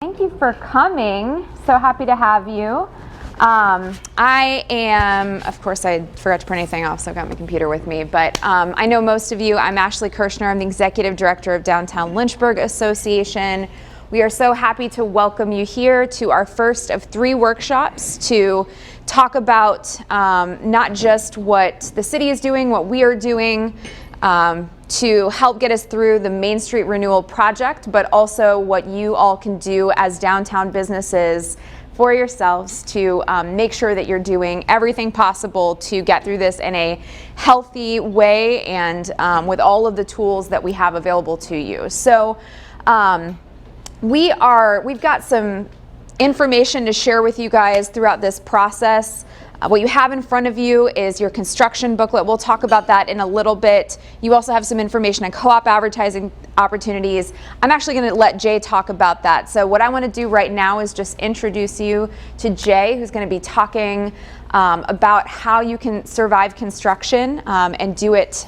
Thank you for coming. So happy to have you. I am, of course, I forgot to print anything off, so I've got my computer with me, but I know most of you. I'm Ashley Kirshner. I'm the Executive Director of Downtown Lynchburg Association. We are so happy to welcome you here to our first of 3 workshops to talk about not just what the city is doing, what we are doing to help get us through the Main Street Renewal Project, but also what you all can do as downtown businesses for yourselves to make sure that you're doing everything possible to get through this in a healthy way and with all of the tools that we have available to you. So we've got some information to share with you guys throughout this process. What you have in front of you is your construction booklet. We'll talk about that in a little bit. You also have some information on co-op advertising opportunities. I'm actually going to let Jay talk about that. So what I want to do right now is just introduce you to Jay, who's going to be talking about how you can survive construction and do it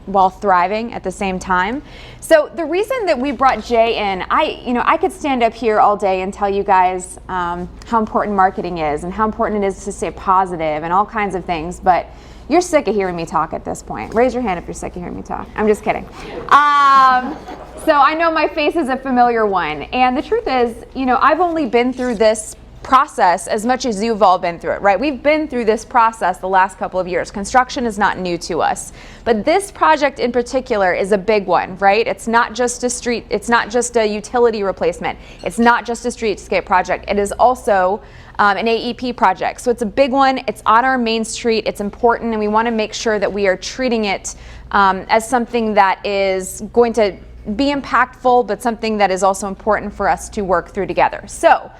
while thriving at the same time. So the reason that we brought Jay in, I could stand up here all day and tell you guys how important marketing is and how important it is to stay positive and all kinds of things, but you're sick of hearing me talk at this point. Raise your hand if you're sick of hearing me talk. I'm just kidding. So I know my face is a familiar one, and the truth is, I've only been through this process as much as you've all been through it, right? We've been through this process the last couple of years. Construction is not new to us, but this project in particular is a big one, right? It's not just a street, it's not just a utility replacement, it's not just a streetscape project, it is also an AEP project. So it's a big one, it's on our main street, it's important, and we want to make sure that we are treating it as something that is going to be impactful, but something that is also important for us to work through together. So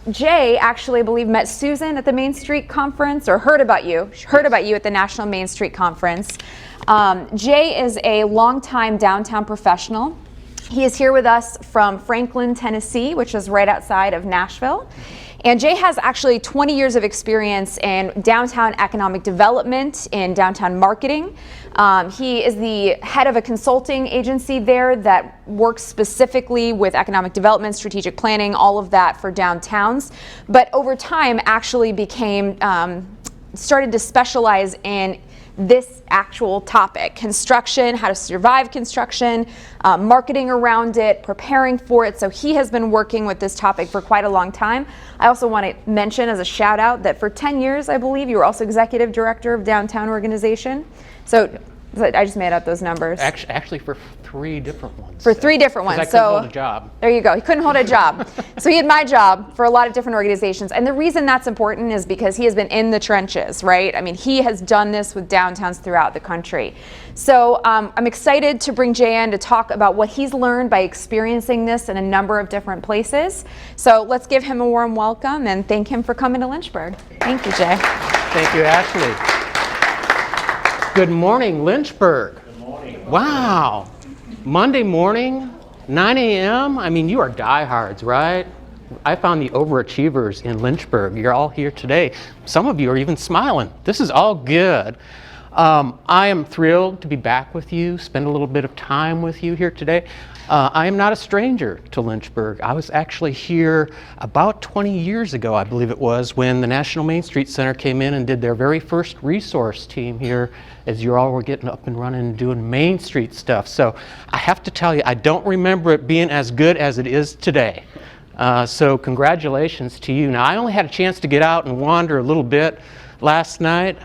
Jay actually, I believe, met Susan at the Main Street Conference, or heard about you at the National Main Street Conference. Jay is a longtime downtown professional. He is here with us from Franklin, Tennessee, which is right outside of Nashville. And Jay has actually 20 years of experience in downtown economic development, in downtown marketing. He is the head of a consulting agency there that works specifically with economic development, strategic planning, all of that for downtowns. But over time actually started to specialize in this actual topic: construction, how to survive construction, marketing around it, preparing for it. So he has been working with this topic for quite a long time. I also want to mention as a shout out that for 10 years, I believe, you were also executive director of downtown organization. So I just made up those numbers. Actually for 3 different ones. For 3 different ones. I couldn't hold a job. There you go. He couldn't hold a job. So he had my job for a lot of different organizations. And the reason that's important is because he has been in the trenches, right? I mean, he has done this with downtowns throughout the country. So I'm excited to bring Jay in to talk about what he's learned by experiencing this in a number of different places. So let's give him a warm welcome and thank him for coming to Lynchburg. Thank you, Jay. Thank you, Ashley. Good morning, Lynchburg. Good morning. Wow. Monday morning, 9 a.m. I mean, you are diehards, right? I found the overachievers in Lynchburg. You're all here today. Some of you are even smiling. This is all good. I am thrilled to be back with you, spend a little bit of time with you here today. I am not a stranger to Lynchburg. I was actually here about 20 years ago, I believe it was, when the National Main Street Center came in and did their very first resource team here as you all were getting up and running and doing Main Street stuff. So I have to tell you, I don't remember it being as good as it is today. So congratulations to you. Now, I only had a chance to get out and wander a little bit last night,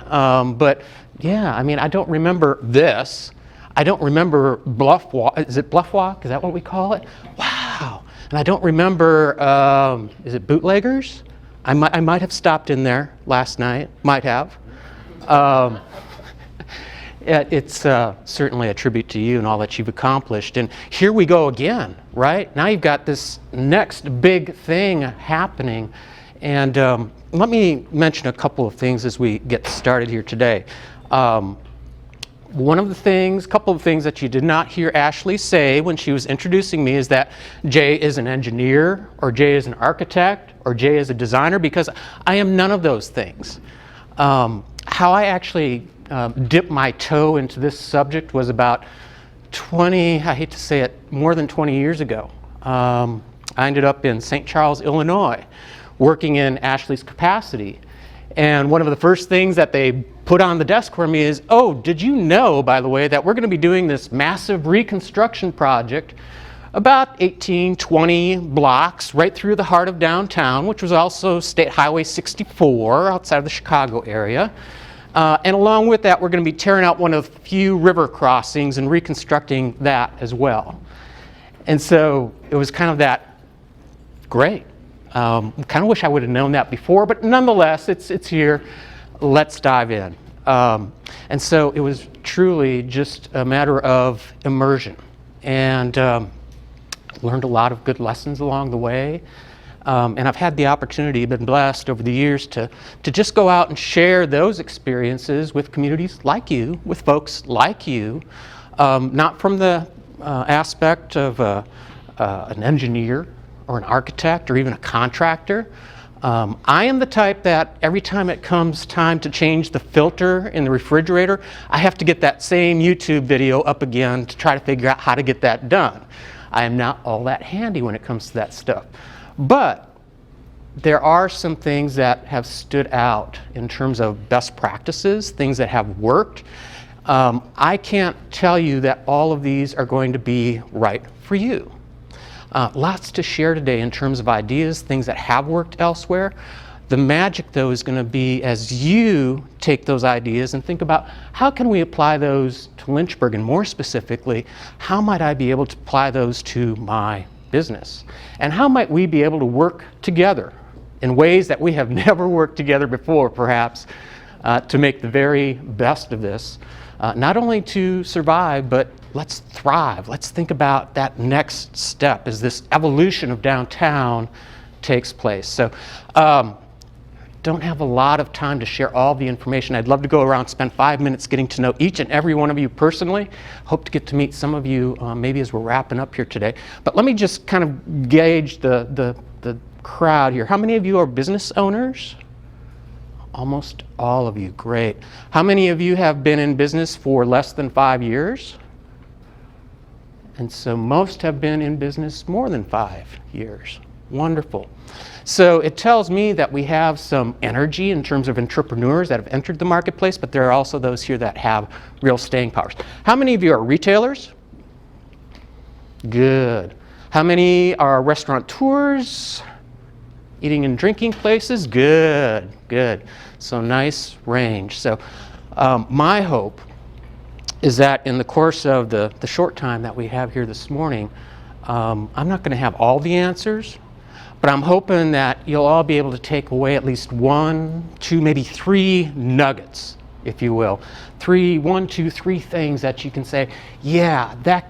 but yeah, I mean, I don't remember this. I don't remember Bluff Walk. Is it Bluff Walk? Is that what we call it? Wow. And I don't remember, is it Bootleggers? I might have stopped in there last night. Might have. It's certainly a tribute to you and all that you've accomplished. And here we go again, right? Now you've got this next big thing happening. And let me mention a couple of things as we get started here today. Couple of things that you did not hear Ashley say when she was introducing me is that Jay is an engineer, or Jay is an architect, or Jay is a designer, because I am none of those things. How I actually dipped my toe into this subject was about 20, I hate to say it, more than 20 years ago. I ended up in St. Charles, Illinois, working in Ashley's capacity. And one of the first things that they put on the desk for me is, oh, did you know, by the way, that we're going to be doing this massive reconstruction project about 18, 20 blocks right through the heart of downtown, which was also State Highway 64 outside of the Chicago area. And along with that, we're going to be tearing out one of the few river crossings and reconstructing that as well. And so it was kind of that, great. Kind of wish I would have known that before, but nonetheless, it's here. Let's dive in. And so it was truly just a matter of immersion. And learned a lot of good lessons along the way. And I've had the opportunity, been blessed over the years to just go out and share those experiences with communities like you, with folks like you, not from the aspect of an engineer or an architect or even a contractor. I am the type that every time it comes time to change the filter in the refrigerator, I have to get that same YouTube video up again to try to figure out how to get that done. I am not all that handy when it comes to that stuff. But there are some things that have stood out in terms of best practices, things that have worked. I can't tell you that all of these are going to be right for you. Lots to share today in terms of ideas, things that have worked elsewhere. The magic, though, is going to be as you take those ideas and think about how can we apply those to Lynchburg, and more specifically, how might I be able to apply those to my business? And how might we be able to work together in ways that we have never worked together before, perhaps, to make the very best of this, not only to survive, but let's thrive. Let's think about that next step as this evolution of downtown takes place. So, don't have a lot of time to share all the information. I'd love to go around, spend 5 minutes getting to know each and every one of you personally. Hope to get to meet some of you maybe as we're wrapping up here today. But let me just kind of gauge the crowd here. How many of you are business owners? Almost all of you, great. How many of you have been in business for less than 5 years? And so most have been in business more than 5 years. Wonderful. So it tells me that we have some energy in terms of entrepreneurs that have entered the marketplace, but there are also those here that have real staying powers. How many of you are retailers? Good. How many are restaurateurs? Eating and drinking places? Good, good. So nice range. So my hope is that in the course of the short time that we have here this morning, I'm not going to have all the answers, but I'm hoping that you'll all be able to take away at least 1, 2, maybe 3 nuggets, if you will. 1, 2, 3 things that you can say, yeah, that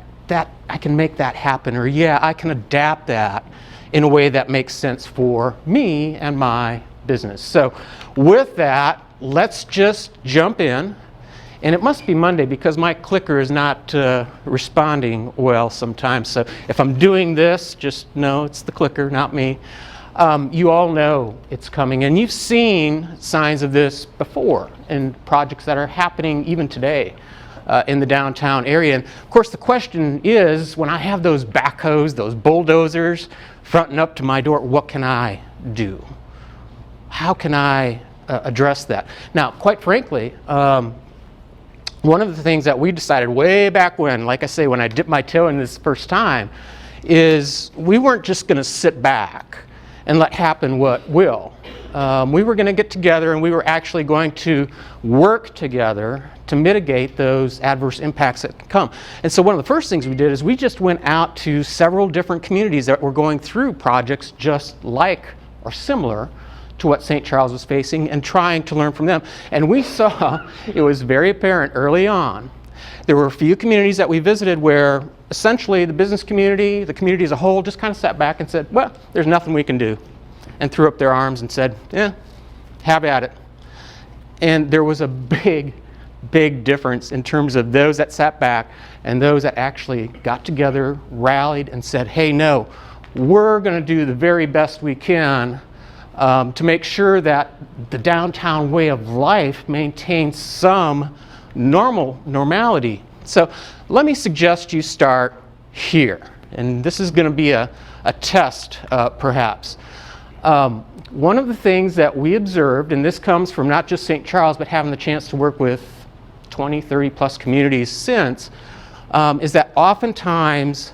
I can make that happen, or yeah, I can adapt that in a way that makes sense for me and my business. So with that, let's just jump in. And it must be Monday because my clicker is not responding well sometimes. So if I'm doing this, just know it's the clicker, not me. You all know it's coming. And you've seen signs of this before in projects that are happening even today in the downtown area. And of course, the question is, when I have those backhoes, those bulldozers fronting up to my door, what can I do? How can I address that? Now, quite frankly, one of the things that we decided way back when, like I say, when I dipped my toe in this first time, is we weren't just going to sit back and let happen what will. We were going to get together and we were actually going to work together to mitigate those adverse impacts that can come. And so one of the first things we did is we just went out to several different communities that were going through projects just like or similar to what St. Charles was facing and trying to learn from them. And we saw, it was very apparent early on, there were a few communities that we visited where essentially the business community, the community as a whole, just kind of sat back and said, well, there's nothing we can do, and threw up their arms and said, yeah, have at it. And there was a big difference in terms of those that sat back and those that actually got together, rallied, and said, hey, no, we're going to do the very best we can to make sure that the downtown way of life maintains some normality. So let me suggest you start here. And this is going to be a attest, perhaps. One of the things that we observed, and this comes from not just St. Charles, but having the chance to work with 20, 30 plus communities since, is that oftentimes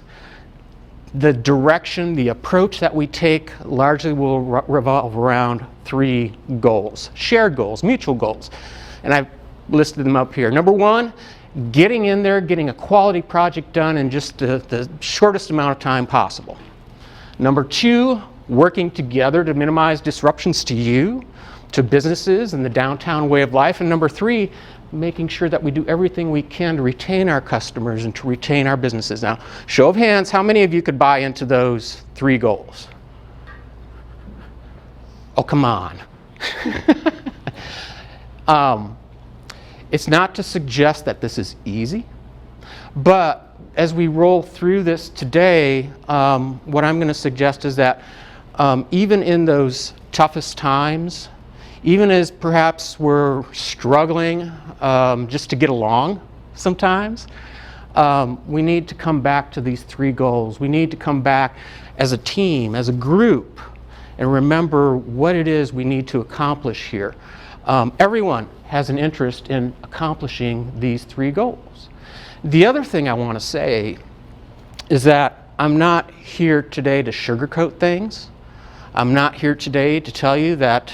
the direction, the approach that we take largely will revolve around 3 goals, shared goals, mutual goals. And I've listed them up here. Number 1, getting in there, getting a quality project done in just the shortest amount of time possible. Number 2, working together to minimize disruptions to you, to businesses and the downtown way of life. And number 3, making sure that we do everything we can to retain our customers and to retain our businesses. Now, show of hands, how many of you could buy into those 3 goals? Oh, come on. It's not to suggest that this is easy, but as we roll through this today, what I'm going to suggest is that even in those toughest times, even as perhaps we're struggling just to get along sometimes, we need to come back to these 3 goals. We need to come back as a team, as a group, and remember what it is we need to accomplish here. Everyone has an interest in accomplishing these 3 goals. The other thing I want to say is that I'm not here today to sugarcoat things. I'm not here today to tell you that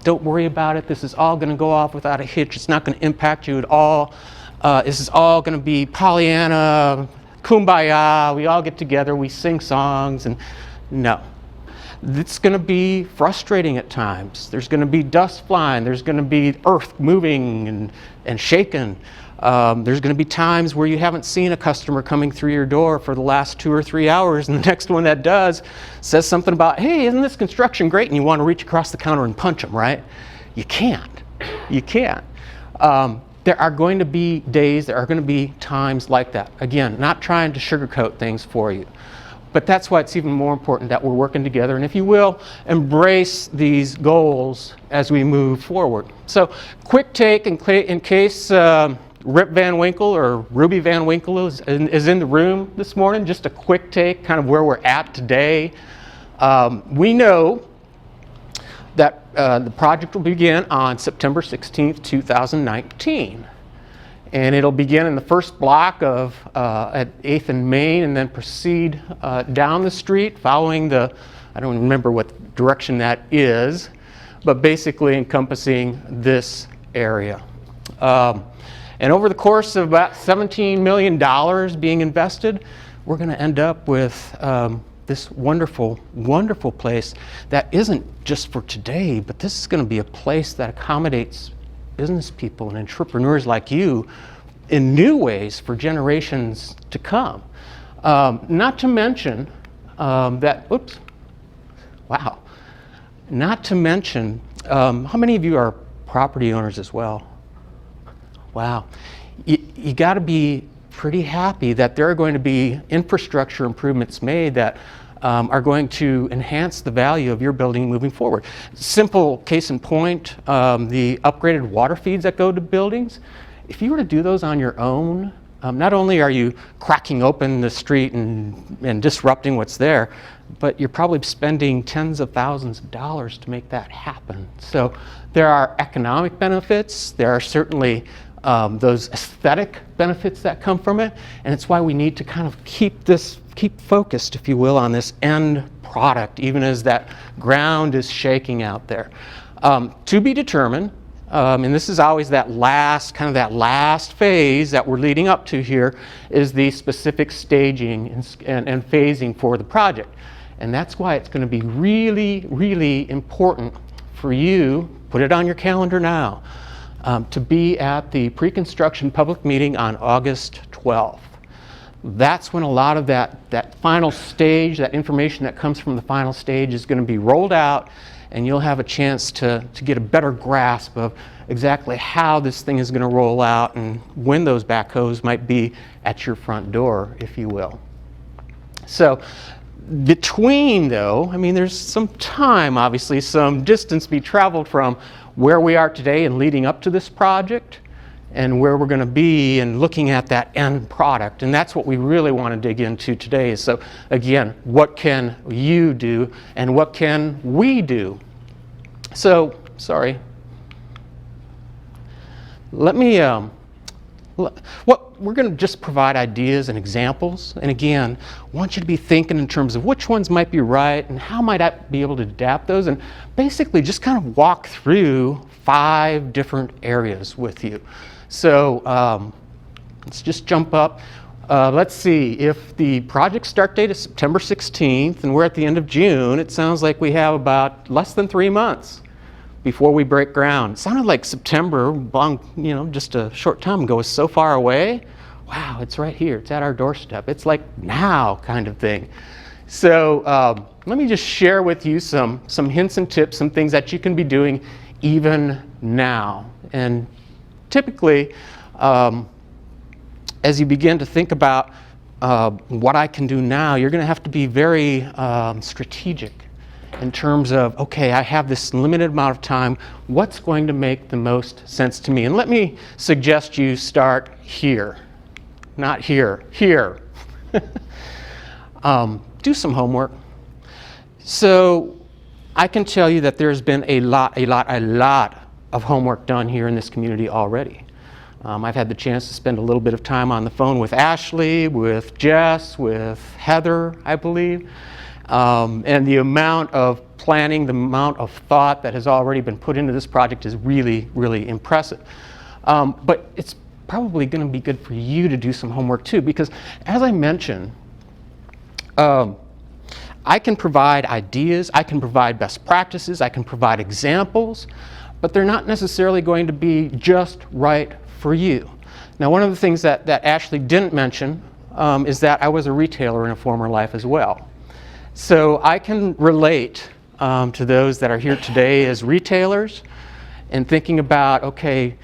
don't worry about it, this is all going to go off without a hitch, it's not going to impact you at all, this is all going to be Pollyanna, kumbaya, we all get together, we sing songs, and no. It's going to be frustrating at times. There's going to be dust flying, there's going to be earth moving and shaking. There's going to be times where you haven't seen a customer coming through your door for the last 2 or 3 hours, and the next one that does says something about, hey, isn't this construction great? And you want to reach across the counter and punch them, right? You can't. You can't. There are going to be days, there are going to be times like that. Again, not trying to sugarcoat things for you. But that's why it's even more important that we're working together, and if you will, embrace these goals as we move forward. So, quick take in case Rip Van Winkle or Ruby Van Winkle is in the room this morning. Just a quick take, kind of where we're at today. We know that the project will begin on September 16th, 2019. And it'll begin in the first block of at 8th and Main, and then proceed down the street following the, I don't remember what direction that is, but basically encompassing this area. And over the course of about $17 million being invested, we're going to end up with this wonderful, wonderful place that isn't just for today, but this is going to be a place that accommodates business people and entrepreneurs like you in new ways for generations to come. Not to mention not to mention, how many of you are property owners as well? Wow. You got to be pretty happy that there are going to be infrastructure improvements made that are going to enhance the value of your building moving forward. Simple case in point, the upgraded water feeds that go to buildings. If you were to do those on your own, not only are you cracking open the street and disrupting what's there, but you're probably spending tens of thousands of dollars to make that happen. So there are economic benefits, there are certainly those aesthetic benefits that come from it, and it's why we need to kind of keep focused, if you will, on this end product, even as that ground is shaking out there. To be determined, and this is always that last phase that we're leading up to here, is the specific staging and phasing for the project. And that's why it's going to be really, really important for you, put it on your calendar now, to be at the pre-construction public meeting on August 12th. That's when a lot of that final stage, that information that comes from the final stage is going to be rolled out, and you'll have a chance to get a better grasp of exactly how this thing is going to roll out and when those backhoes might be at your front door, if you will. So between, though, I mean, there's some time, obviously, some distance to be traveled from where we are today and leading up to this project and where we're going to be and looking at that end product. And that's what we really want to dig into today. So again, what can you do and what can we do? So, sorry. Let me, we're going to just provide ideas and examples. And again, I want you to be thinking in terms of which ones might be right and how might I be able to adapt those, and basically just kind of walk through 5 different areas with you. So let's just jump up. Let's see, if the project start date is September 16th and we're at the end of June, it sounds like we have about less than 3 months before we break ground. It sounded like September, just a short time ago, was so far away. Wow, it's right here. It's at our doorstep. It's like now kind of thing. So let me just share with you some hints and tips, some things that you can be doing even now. And typically, as you begin to think about what I can do now, you're going to have to be very strategic in terms of, okay, I have this limited amount of time. What's going to make the most sense to me? And let me suggest you start here, not here, here. Do some homework. So I can tell you that there's been a lot of homework done here in this community already. I've had the chance to spend a little bit of time on the phone with Ashley, with Jess, with Heather, I believe. And the amount of planning, the amount of thought that has already been put into this project is really, really impressive. But it's probably going to be good for you to do some homework too, because as I mentioned, I can provide ideas, I can provide best practices, I can provide examples, but they're not necessarily going to be just right for you. Now, one of the things that Ashley didn't mention is that I was a retailer in a former life as well. So I can relate to those that are here today as retailers and thinking about, okay,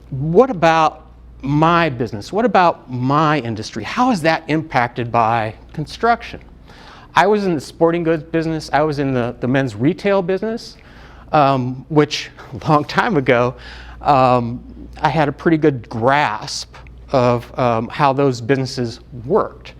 what about my business? What about my industry? How is that impacted by construction? I was in the sporting goods business. I was in the men's retail business, which a long time ago, I had a pretty good grasp of how those businesses worked.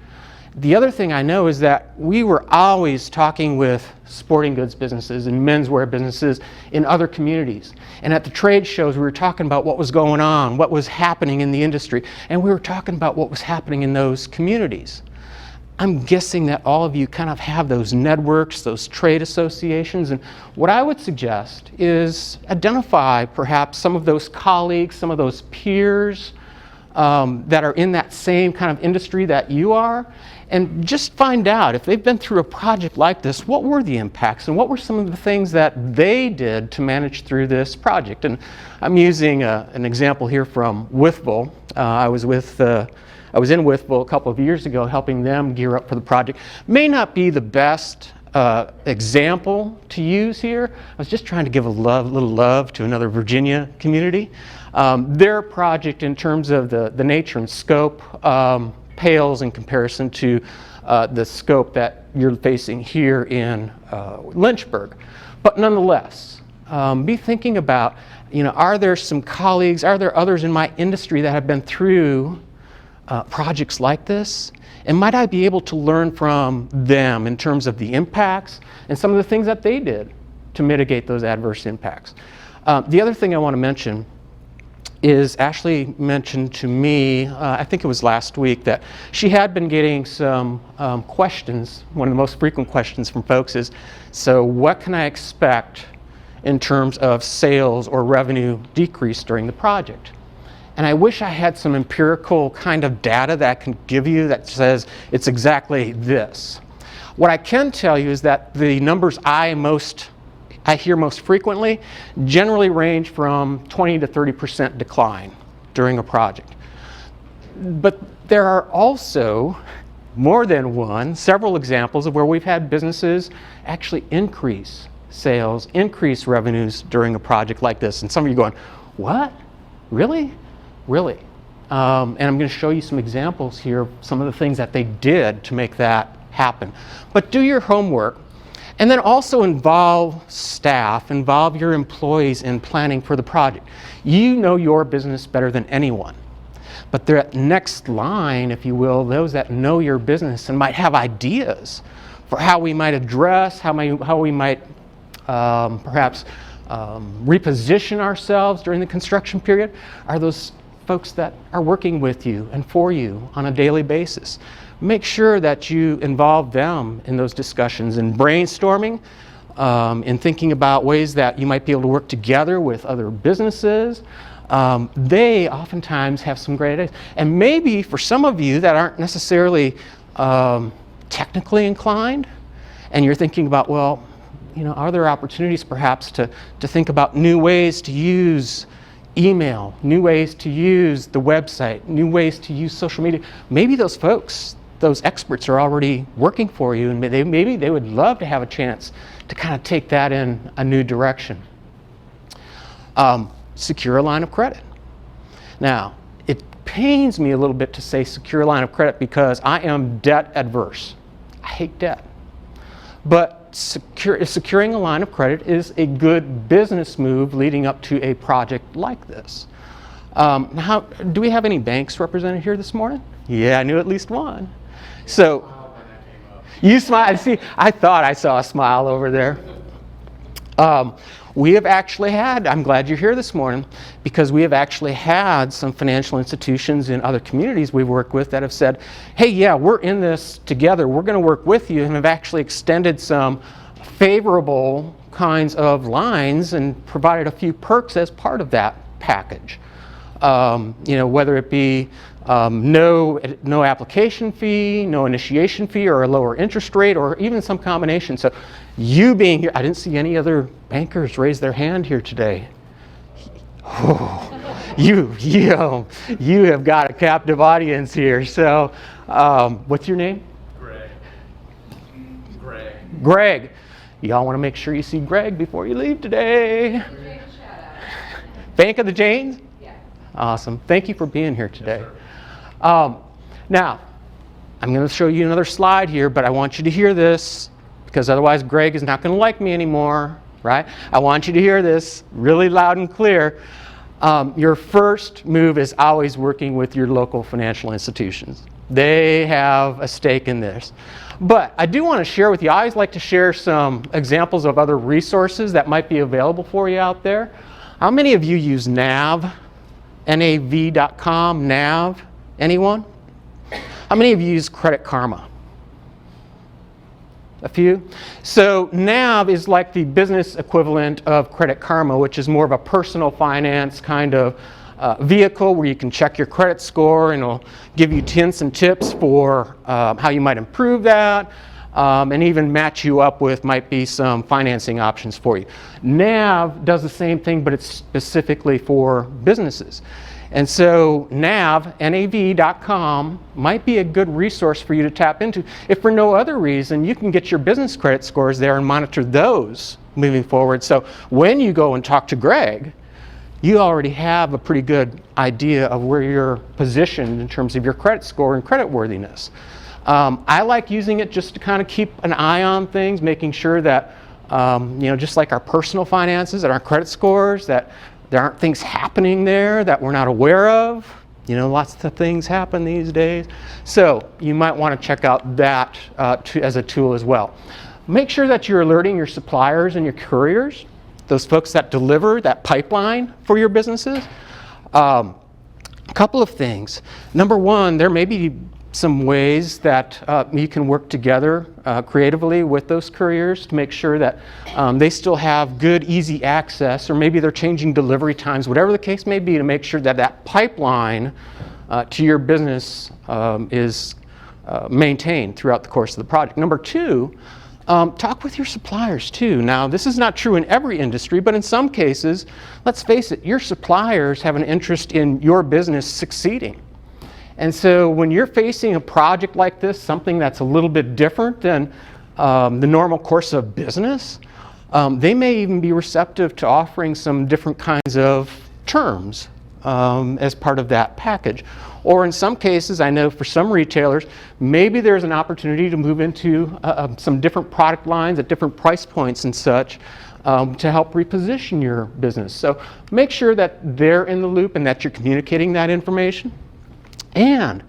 The other thing I know is that we were always talking with sporting goods businesses and menswear businesses in other communities. And at the trade shows, we were talking about what was going on, what was happening in the industry, and we were talking about what was happening in those communities. I'm guessing that all of you kind of have those networks, those trade associations, and what I would suggest is identify perhaps some of those colleagues, some of those peers that are in that same kind of industry that you are, and just find out if they've been through a project like this, what were the impacts and what were some of the things that they did to manage through this project. And I'm using an example here from Withville. I was in Withville a couple of years ago helping them gear up for the project. May not be the best example to use here. I was just trying to give a little love to another Virginia community. Their project in terms of the nature and scope pales in comparison to the scope that you're facing here in Lynchburg. But nonetheless, be thinking about, are there some colleagues, are there others in my industry that have been through projects like this? And might I be able to learn from them in terms of the impacts and some of the things that they did to mitigate those adverse impacts? The other thing I want to mention is Ashley mentioned to me, I think it was last week, that she had been getting some questions. One of the most frequent questions from folks is, so what can I expect in terms of sales or revenue decrease during the project? And I wish I had some empirical kind of data that I can give you that says it's exactly this. What I can tell you is that the numbers I hear most frequently generally range from 20 to 30% decline during a project. But there are also more than several examples of where we've had businesses actually increase sales, increase revenues during a project like this. And some of you are going, what? Really? Really? And I'm going to show you some examples here of some of the things that they did to make that happen. But do your homework. And then also involve staff, involve your employees in planning for the project. You know your business better than anyone. But the next line, if you will, those that know your business and might have ideas for how we might address, how we might perhaps reposition ourselves during the construction period, are those folks that are working with you and for you on a daily basis. Make sure that you involve them in those discussions, in brainstorming, in thinking about ways that you might be able to work together with other businesses. They oftentimes have some great ideas. And maybe for some of you that aren't necessarily technically inclined, and you're thinking about, well, you know, are there opportunities perhaps to think about new ways to use email, new ways to use the website, new ways to use social media? Maybe those folks, those experts are already working for you, and maybe they would love to have a chance to kind of take that in a new direction. Secure a line of credit. Now, it pains me a little bit to say secure a line of credit because I am debt adverse. I hate debt. But securing a line of credit is a good business move leading up to a project like this. Do we have any banks represented here this morning? Yeah, I knew at least one. So, you smile. See, I thought I saw a smile over there. We have actually had, I'm glad you're here this morning, because we have actually had some financial institutions in other communities we've worked with that have said, hey, yeah, we're in this together, we're going to work with you, and have actually extended some favorable kinds of lines and provided a few perks as part of that package. You know, whether it be no application fee, no initiation fee, or a lower interest rate, or even some combination. So you being here, I didn't see any other bankers raise their hand here today. Oh, you have got a captive audience here. So what's your name? Greg. Y'all want to make sure you see Greg before you leave today. Bank of the Janes? Yeah. Awesome. Thank you for being here today. Yes, now, I'm going to show you another slide here, but I want you to hear this because otherwise Greg is not going to like me anymore, right? I want you to hear this really loud and clear. Your first move is always working with your local financial institutions. They have a stake in this. But I do want to share with you, I always like to share some examples of other resources that might be available for you out there. How many of you use NAV? NAV.com, NAV? Anyone? How many of you use Credit Karma? A few? So NAV is like the business equivalent of Credit Karma, which is more of a personal finance kind of vehicle where you can check your credit score and it'll give you hints and tips for how you might improve that, and even match you up with might be some financing options for you. NAV does the same thing, but it's specifically for businesses. And so NAV.com might be a good resource for you to tap into. If for no other reason, you can get your business credit scores there and monitor those moving forward. So when you go and talk to Greg, you already have a pretty good idea of where you're positioned in terms of your credit score and credit worthiness. I like using it just to kind of keep an eye on things, making sure that, just like our personal finances and our credit scores, that there aren't things happening there that we're not aware of. You know, lots of things happen these days. So you might want to check out that as a tool as well. Make sure that you're alerting your suppliers and your couriers, those folks that deliver that pipeline for your businesses. A couple of things. Number one, there may be some ways that you can work together creatively with those couriers to make sure that they still have good, easy access, or maybe they're changing delivery times, whatever the case may be, to make sure that that pipeline to your business is maintained throughout the course of the project. Number two, talk with your suppliers too. Now, this is not true in every industry, but in some cases, let's face it, your suppliers have an interest in your business succeeding. And so when you're facing a project like this, something that's a little bit different than the normal course of business, they may even be receptive to offering some different kinds of terms as part of that package. Or in some cases, I know for some retailers, maybe there's an opportunity to move into some different product lines at different price points and such to help reposition your business. So make sure that they're in the loop and that you're communicating that information. And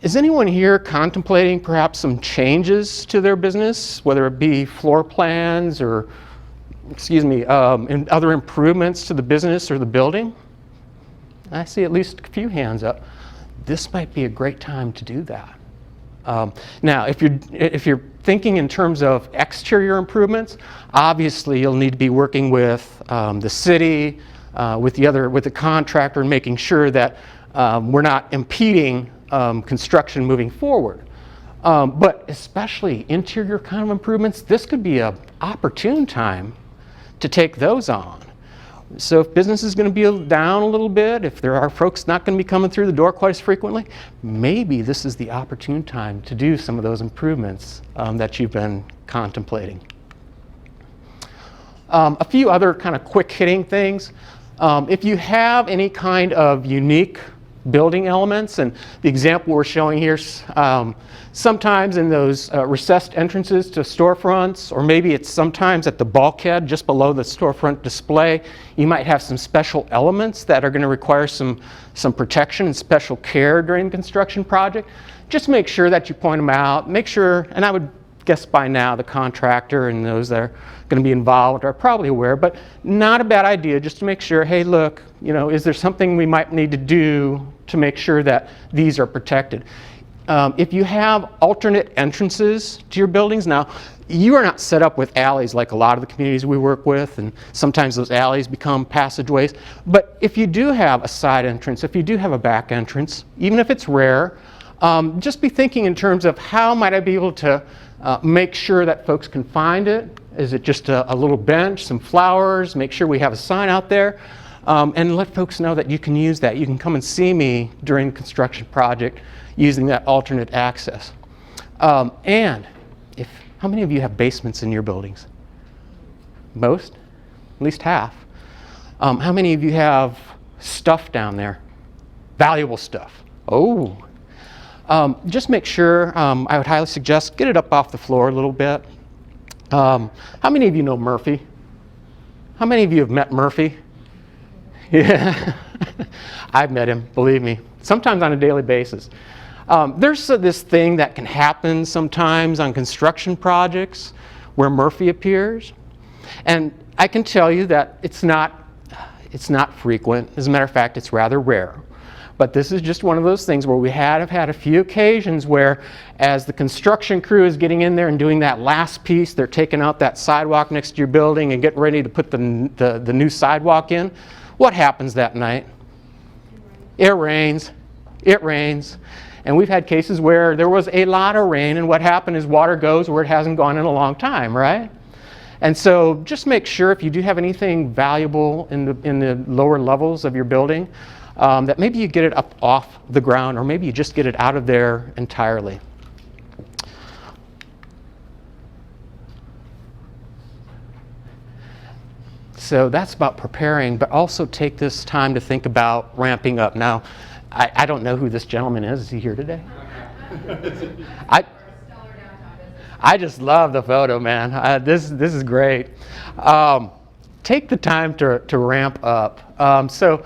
is anyone here contemplating perhaps some changes to their business, whether it be floor plans or, and other improvements to the business or the building? I see at least a few hands up. This might be a great time to do that. Now, if you're thinking in terms of exterior improvements, obviously you'll need to be working with the city, with the contractor, and making sure that we're not impeding construction moving forward. But especially interior kind of improvements, this could be an opportune time to take those on. So if business is going to be down a little bit, if there are folks not going to be coming through the door quite as frequently, maybe this is the opportune time to do some of those improvements that you've been contemplating. A few other kind of quick hitting things. If you have any kind of unique building elements, and the example we're showing here, sometimes in those recessed entrances to storefronts, or maybe it's sometimes at the bulkhead just below the storefront display, you might have some special elements that are going to require some protection and special care during the construction project. Just make sure that you point them out. Make sure, and I would guess by now the contractor and those that are going to be involved are probably aware, but not a bad idea just to make sure, hey, look, is there something we might need to do to make sure that these are protected? If you have alternate entrances to your buildings, now you are not set up with alleys like a lot of the communities we work with, and sometimes those alleys become passageways. But if you do have a side entrance, if you do have a back entrance, even if it's rare, just be thinking in terms of how might I be able to make sure that folks can find it. Is it just a little bench, some flowers, make sure we have a sign out there, and let folks know that you can use that. You can come and see me during the construction project using that alternate access. And how many of you have basements in your buildings? Most? At least half. How many of you have stuff down there? Valuable stuff. Oh. Just make sure, I would highly suggest, get it up off the floor a little bit. How many of you know Murphy? How many of you have met Murphy? Yeah, I've met him, believe me, sometimes on a daily basis. There's this thing that can happen sometimes on construction projects where Murphy appears. And I can tell you that it's not frequent. As a matter of fact, it's rather rare. But this is just one of those things where we have had a few occasions where as the construction crew is getting in there and doing that last piece, they're taking out that sidewalk next to your building and getting ready to put the new sidewalk in. What happens that night? It rains. It rains. And we've had cases where there was a lot of rain, and what happened is water goes where it hasn't gone in a long time, right? And so just make sure if you do have anything valuable in the lower levels of your building, that maybe you get it up off the ground, or maybe you just get it out of there entirely. So that's about preparing, but also take this time to think about ramping up. Now, I don't know who this gentleman is. Is he here today? I just love the photo, man. This is great. Take the time to ramp up. So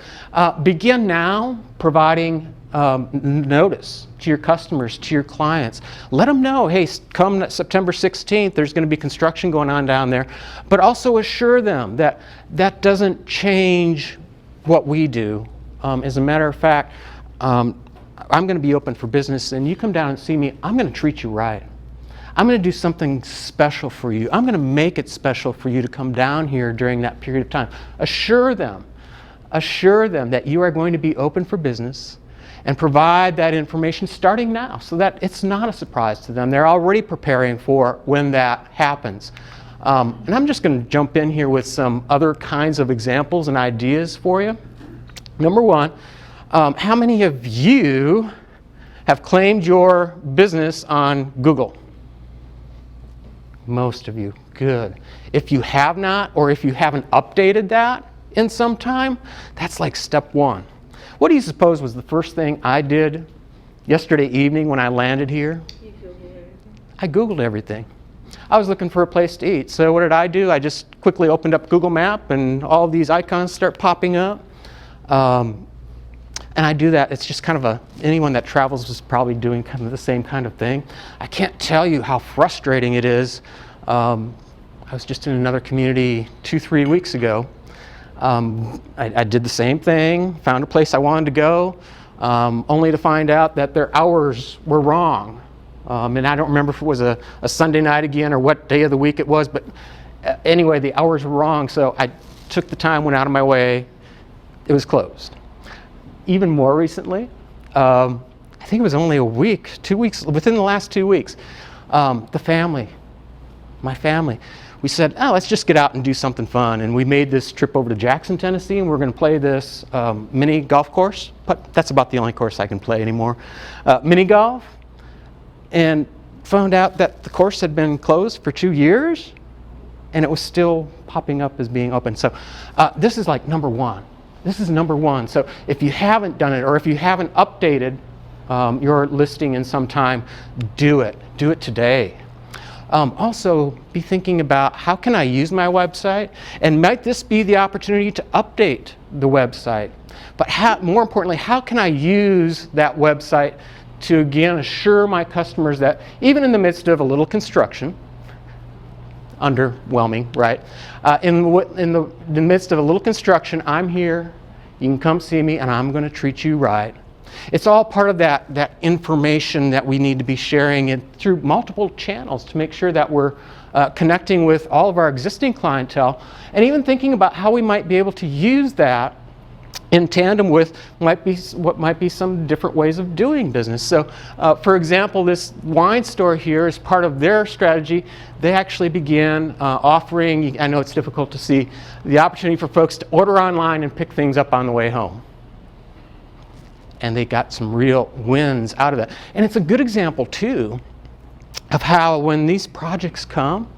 begin now providing notice to your customers, to your clients. Let them know, hey, come September 16th, there's going to be construction going on down there. But also assure them that that doesn't change what we do. As a matter of fact, I'm going to be open for business, and you come down and see me, I'm going to treat you right. I'm going to do something special for you. I'm going to make it special for you to come down here during that period of time. Assure them that you are going to be open for business, and provide that information starting now so that it's not a surprise to them. They're already preparing for when that happens. And I'm just going to jump in here with some other kinds of examples and ideas for you. Number one, how many of you have claimed your business on Google? Most of you. Good. If you have not, or if you haven't updated that in some time, that's like step one. What do you suppose was the first thing I did yesterday evening when I landed here? You Googled everything. I Googled everything. I was looking for a place to eat. So what did I do? I just quickly opened up Google Map and all of these icons start popping up. And I do that. It's just kind of anyone that travels is probably doing kind of the same kind of thing. I can't tell you how frustrating it is. I was just in another community 2-3 weeks ago. I did the same thing, found a place I wanted to go, only to find out that their hours were wrong. And I don't remember if it was a Sunday night again or what day of the week it was, but anyway, the hours were wrong. So I took the time, went out of my way. It was closed. Even more recently, I think it was only a week, 2 weeks, within the last 2 weeks, my family, we said, oh, let's just get out and do something fun. And we made this trip over to Jackson, Tennessee, and we're going to play this mini golf course. But that's about the only course I can play anymore. Mini golf. And found out that the course had been closed for 2 years, and it was still popping up as being open. So this is like number one. This is number one. So if you haven't done it, or if you haven't updated your listing in some time, do it. Do it today. Also, be thinking about how can I use my website, and might this be the opportunity to update the website? But more importantly, how can I use that website to again assure my customers that even in the midst of a little construction, underwhelming, right? In the midst of a little construction, I'm here, you can come see me, and I'm going to treat you right. It's all part of that information that we need to be sharing it through multiple channels to make sure that we're connecting with all of our existing clientele, and even thinking about how we might be able to use that in tandem with what might be some different ways of doing business. So, for example, this wine store here, as part of their strategy, they actually began offering, I know it's difficult to see, the opportunity for folks to order online and pick things up on the way home. And they got some real wins out of that. And it's a good example, too, of how when these projects come,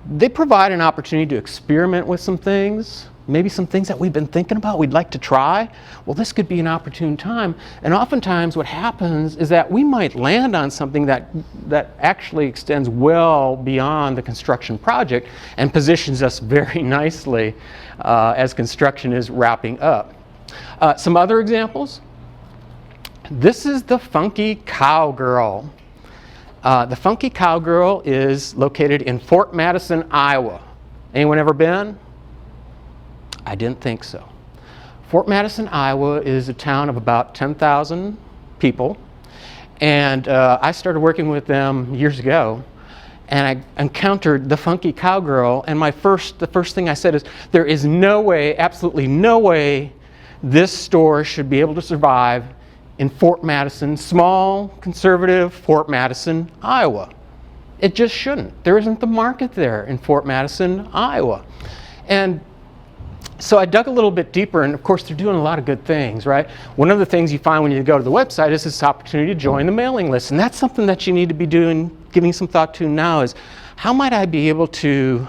they provide an opportunity to experiment with some things, maybe some things that we've been thinking about, we'd like to try. Well, this could be an opportune time. And oftentimes what happens is that we might land on something that actually extends well beyond the construction project and positions us very nicely as construction is wrapping up. Some other examples. This is the Funky Cowgirl. The Funky Cowgirl is located in Fort Madison, Iowa. Anyone ever been? I didn't think so. Fort Madison, Iowa is a town of about 10,000 people. And I started working with them years ago. And I encountered the Funky Cowgirl. And the first thing I said is, there is no way, absolutely no way, this store should be able to survive in Fort Madison, small, conservative Fort Madison, Iowa. It just shouldn't. There isn't the market there in Fort Madison, Iowa. And so I dug a little bit deeper, and of course they're doing a lot of good things, right? One of the things you find when you go to the website is this opportunity to join the mailing list. And that's something that you need to be giving some thought to now, is how might I be able to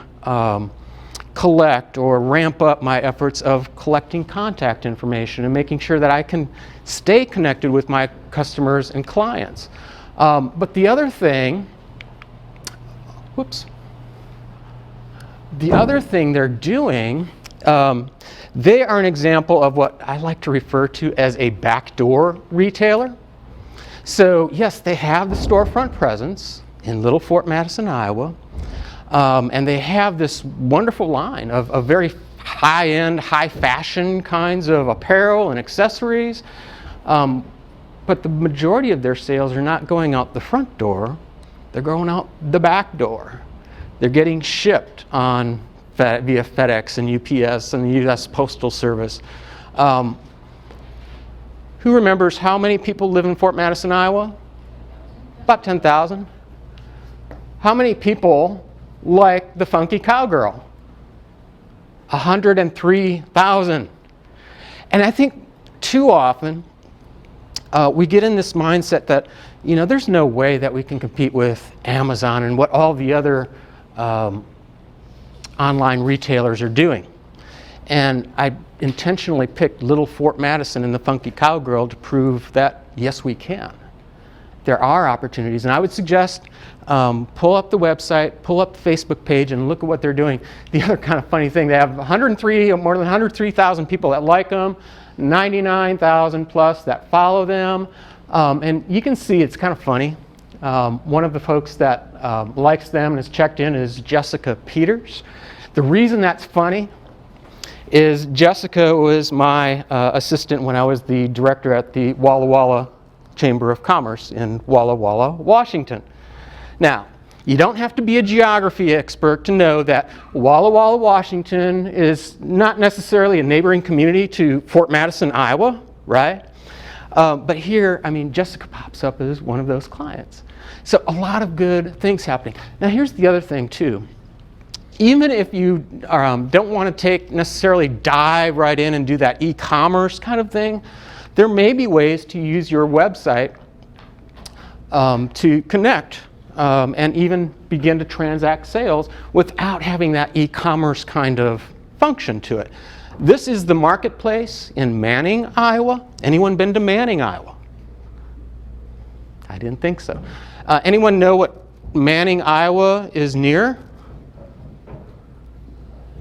collect or ramp up my efforts of collecting contact information and making sure that I can stay connected with my customers and clients. But the other thing, the other thing they're doing, they are an example of what I like to refer to as a backdoor retailer. So yes, they have the storefront presence in Little Fort Madison, Iowa. And they have this wonderful line of very high-end, high-fashion kinds of apparel and accessories. But the majority of their sales are not going out the front door. They're going out the back door. They're getting shipped via FedEx and UPS and the U.S. Postal Service. Who remembers how many people live in Fort Madison, Iowa? About 10,000. How many people like the Funky Cowgirl? 103,000. And I think too often we get in this mindset that, there's no way that we can compete with Amazon and what all the other online retailers are doing. And I intentionally picked Little Fort Madison and the Funky Cowgirl to prove that, yes, we can. There are opportunities, and I would suggest pull up the website, pull up the Facebook page, and look at what they're doing. The other kind of funny thing, they have more than 103,000 people that like them, 99,000 plus that follow them, and you can see it's kind of funny. One of the folks that likes them and has checked in is Jessica Peters. The reason that's funny is Jessica was my assistant when I was the director at the Walla Walla Chamber of Commerce in Walla Walla, Washington. Now, you don't have to be a geography expert to know that Walla Walla, Washington is not necessarily a neighboring community to Fort Madison, Iowa, right? But here, I mean, Jessica pops up as one of those clients. So a lot of good things happening. Now, here's the other thing, too. Even if you don't want to necessarily dive right in and do that e-commerce kind of thing, there may be ways to use your website to connect and even begin to transact sales without having that e-commerce kind of function to it. This is the marketplace in Manning, Iowa. Anyone been to Manning, Iowa? I didn't think so. Anyone know what Manning, Iowa is near?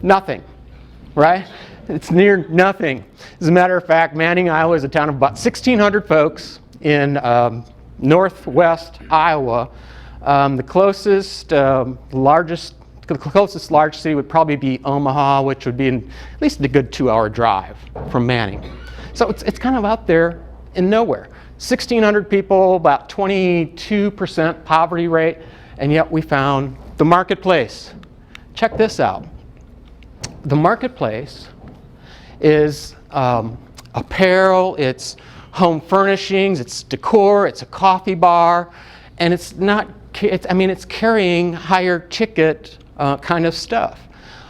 Nothing, right? It's near nothing. As a matter of fact, Manning, Iowa is a town of about 1,600 folks in northwest Iowa. The closest large city would probably be Omaha, which would be at least a good 2-hour drive from Manning. So it's kind of out there in nowhere. 1,600 people, about 22% poverty rate, and yet we found the marketplace. Check this out. The marketplace is apparel, it's home furnishings, it's decor, it's a coffee bar, and it's carrying higher ticket kind of stuff.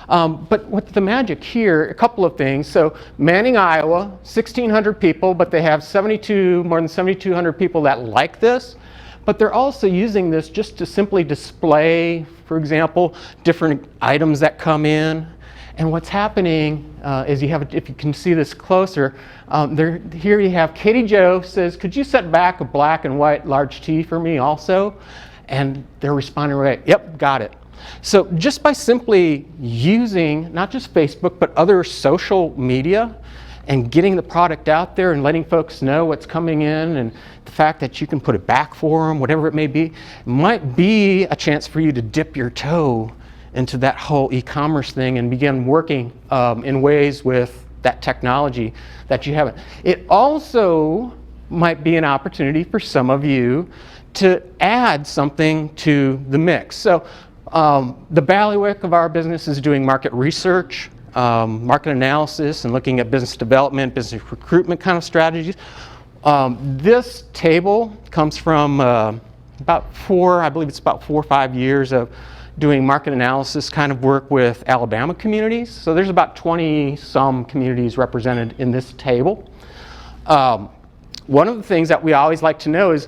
But what's the magic here? A couple of things. So Manning, Iowa, 1,600 people, but they have more than 7,200 people that like this. But they're also using this just to simply display, for example, different items that come in. And what's happening is if you can see this closer, here you have Katie Jo says, could you set back a black and white large T for me also? And they're responding right, yep, got it. So just by simply using not just Facebook, but other social media and getting the product out there and letting folks know what's coming in and the fact that you can put it back for them, whatever it may be, might be a chance for you to dip your toe into that whole e-commerce thing and begin working in ways with that technology that you haven't. It also might be an opportunity for some of you to add something to the mix. So the bailiwick of our business is doing market research, market analysis, and looking at business development, business recruitment kind of strategies. This table comes from about 4 or 5 years of doing market analysis kind of work with Alabama communities. So there's about 20-some communities represented in this table. One of the things that we always like to know is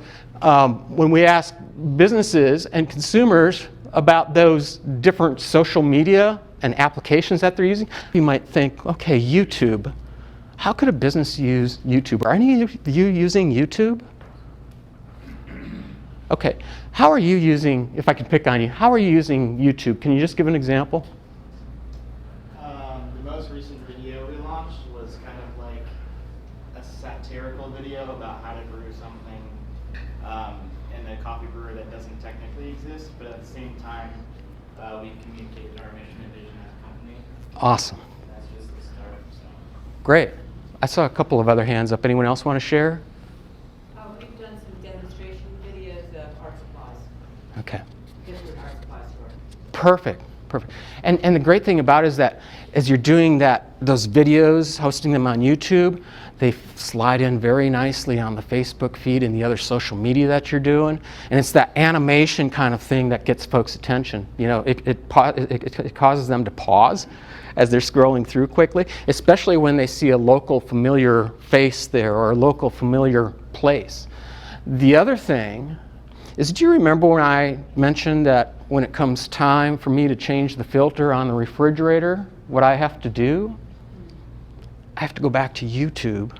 when we ask businesses and consumers about those different social media and applications that they're using, you might think, okay, YouTube. How could a business use YouTube? Are any of you using YouTube? Okay, how are you using, if I can pick on you, how are you using YouTube? Can you just give an example? The most recent video we launched was kind of like a satirical video about how to brew something in a coffee brewer that doesn't technically exist, but at the same time, we communicated our mission and vision as a company. Awesome. That's just the start. So. Great. I saw a couple of other hands up. Anyone else want to share? We've done some demonstration videos of art supplies. Okay. Different art supply store. Perfect. And the great thing about it is that as you're doing those videos, hosting them on YouTube, they slide in very nicely on the Facebook feed and the other social media that you're doing. And it's that animation kind of thing that gets folks' attention. You know, it causes them to pause as they're scrolling through quickly, especially when they see a local familiar face there or a local familiar place. The other thing is, do you remember when I mentioned that when it comes time for me to change the filter on the refrigerator, what I have to do? have to go back to YouTube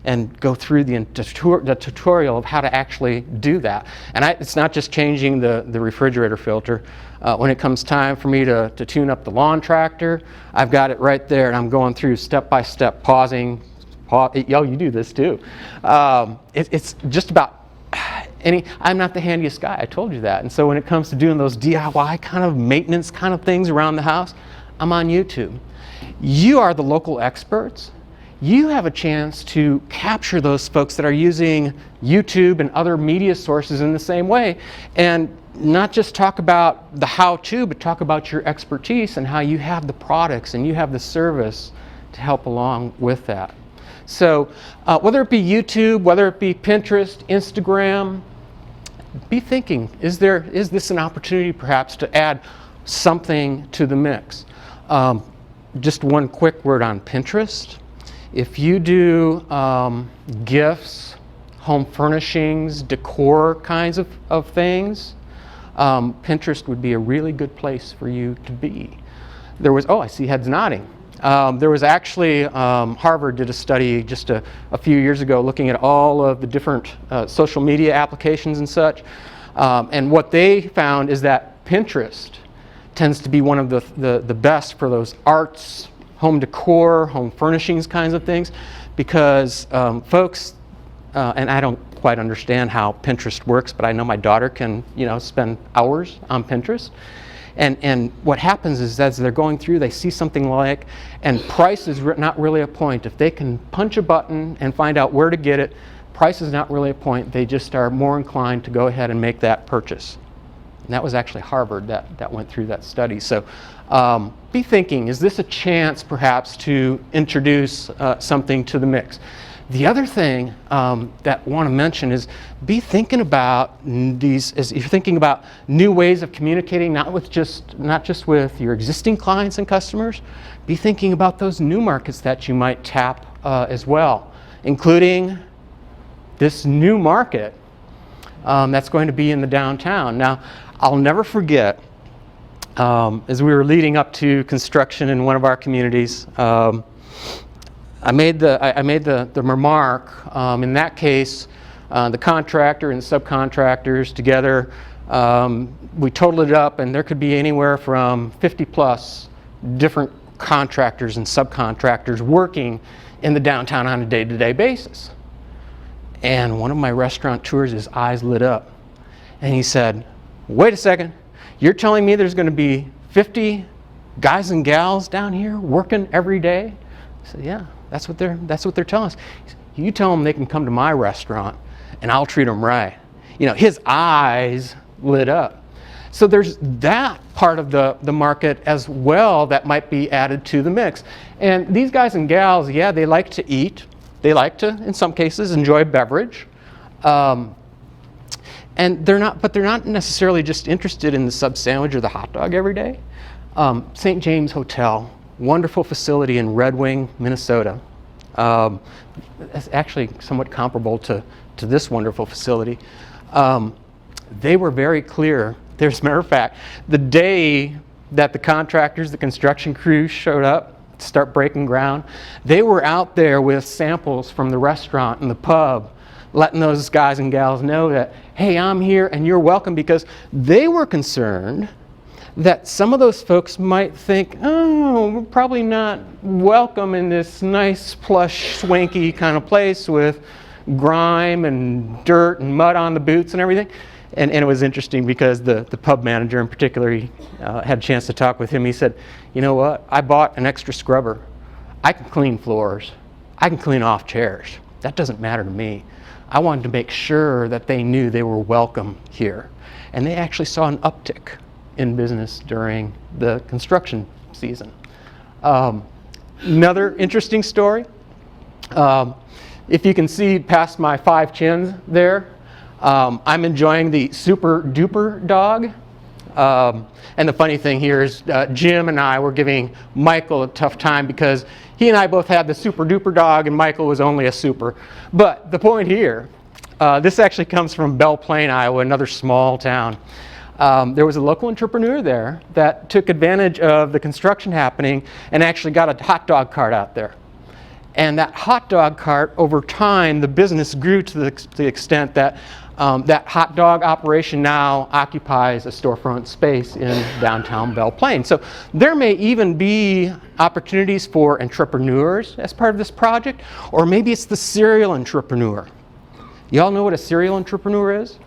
and go through the tutorial of how to actually do that. And it's not just changing the refrigerator filter. When it comes time for me to tune up the lawn tractor, I've got it right there, and I'm going through step by step, pausing. You do this too. It's just about I'm not the handiest guy, I told you that. And so when it comes to doing those DIY kind of maintenance kind of things around the house, I'm on YouTube. You are the local experts. You have a chance to capture those folks that are using YouTube and other media sources in the same way, and not just talk about the how-to, but talk about your expertise and how you have the products and you have the service to help along with that. So whether it be YouTube, whether it be Pinterest, Instagram, be thinking, is this an opportunity perhaps to add something to the mix? Just one quick word on Pinterest. If you do gifts, home furnishings, decor kinds of things, Pinterest would be a really good place for you to be. I see heads nodding. There was actually, Harvard did a study just a few years ago looking at all of the different social media applications and such. And what they found is that Pinterest tends to be one of the best for those arts, home decor, home furnishings kinds of things, because folks, and I don't quite understand how Pinterest works, but I know my daughter can, spend hours on Pinterest. And what happens is as they're going through, they see something and price is not really a point. If they can punch a button and find out where to get it, price is not really a point. They just are more inclined to go ahead and make that purchase. And that was actually Harvard that went through that study. So be thinking, is this a chance perhaps to introduce something to the mix? The other thing that I want to mention is be thinking about as you're thinking about new ways of communicating, not just with your existing clients and customers, be thinking about those new markets that you might tap as well, including this new market that's going to be in the downtown. Now, I'll never forget, as we were leading up to construction in one of our communities, I made the remark, in that case, the contractor and subcontractors together, we totaled it up, and there could be anywhere from 50 plus different contractors and subcontractors working in the downtown on a day-to-day basis. And one of my restaurateurs, his eyes lit up, and he said, "Wait a second, you're telling me there's going to be 50 guys and gals down here working every day?" I said, "Yeah. That's what they're telling us. You tell them they can come to my restaurant and I'll treat them right." His eyes lit up. So there's that part of the market as well that might be added to the mix. And these guys and gals, yeah, they like to eat. They like to, in some cases, enjoy a beverage. And they're not necessarily just interested in the sub sandwich or the hot dog every day. St. James Hotel, wonderful facility in Red Wing, Minnesota. It's actually somewhat comparable to this wonderful facility. They were very clear. As a matter of fact, the day that the contractors, the construction crews showed up to start breaking ground, they were out there with samples from the restaurant and the pub, letting those guys and gals know that, hey, I'm here and you're welcome, because they were concerned that some of those folks might think, oh, we're probably not welcome in this nice, plush, swanky kind of place with grime and dirt and mud on the boots and everything. And it was interesting because the pub manager in particular, he had a chance to talk with him. He said, "You know what? I bought an extra scrubber. I can clean floors. I can clean off chairs. That doesn't matter to me. I wanted to make sure that they knew they were welcome here." And they actually saw an uptick in business during the construction season. Another interesting story. If you can see past my 5 chins there, I'm enjoying the Super Duper Dog. And the funny thing here is Jim and I were giving Michael a tough time because he and I both had the Super Duper Dog and Michael was only a super. But the point here, this actually comes from Belle Plaine, Iowa, another small town. There was a local entrepreneur there that took advantage of the construction happening and actually got a hot dog cart out there. And that hot dog cart, over time, the business grew to the extent that that hot dog operation now occupies a storefront space in downtown Belle Plaine. So there may even be opportunities for entrepreneurs as part of this project, or maybe it's the serial entrepreneur. Y'all know what a serial entrepreneur is?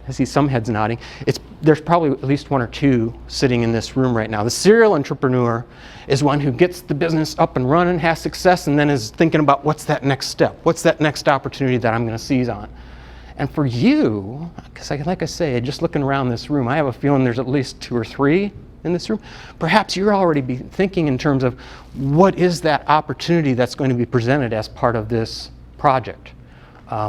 I see some heads nodding. There's probably at least one or two sitting in this room right now. The serial entrepreneur is one who gets the business up and running, has success, and then is thinking about what's that next step? What's that next opportunity that I'm going to seize on? And for you, because like I say, just looking around this room, I have a feeling there's at least 2 or 3 in this room. Perhaps you're already be thinking in terms of what is that opportunity that's going to be presented as part of this project.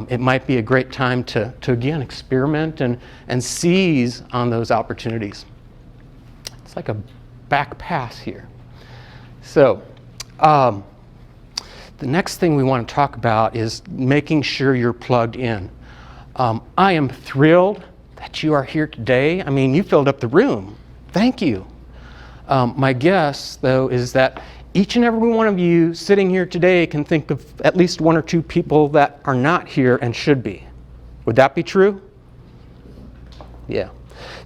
It might be a great time to again, experiment and seize on those opportunities. It's like a back pass here. So, the next thing we want to talk about is making sure you're plugged in. I am thrilled that you are here today. I mean, you filled up the room. Thank you. My guess, though, is that each and every one of you sitting here today can think of at least 1 or 2 people that are not here and should be. Would that be true? Yeah.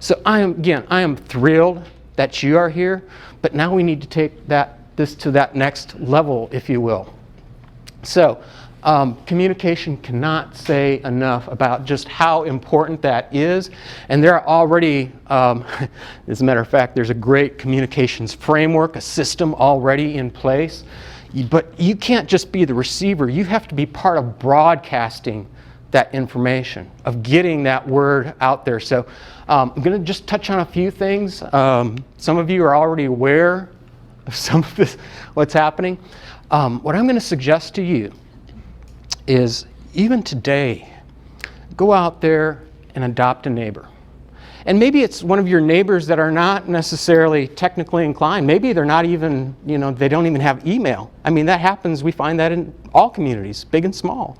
So I am thrilled that you are here, but now we need to take this to that next level, if you will. So communication cannot say enough about just how important that is. And there are already, as a matter of fact, there's a great communications framework, a system already in place. But you can't just be the receiver. You have to be part of broadcasting that information, of getting that word out there. So I'm going to just touch on a few things. Some of you are already aware of some of this, what's happening. What I'm going to suggest to you is, even today, go out there and adopt a neighbor. And maybe it's one of your neighbors that are not necessarily technically inclined. Maybe they're not even, they don't even have email. I mean, that happens. We find that in all communities, big and small,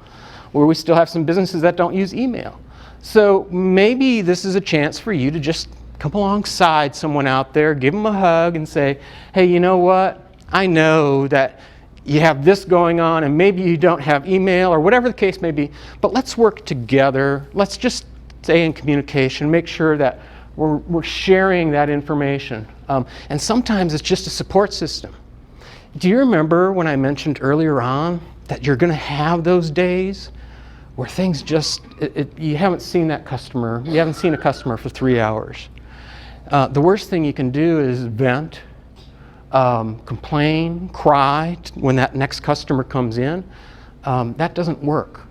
where we still have some businesses that don't use email. So maybe this is a chance for you to just come alongside someone out there, give them a hug and say, hey, you know what? I know that you have this going on and maybe you don't have email or whatever the case may be, but let's work together. Let's just stay in communication, make sure that we're sharing that information. And sometimes it's just a support system. Do you remember when I mentioned earlier on that you're going to have those days where things just, you haven't seen that customer, you haven't seen a customer for 3 hours? The worst thing you can do is vent, complain, cry when that next customer comes in. That doesn't work.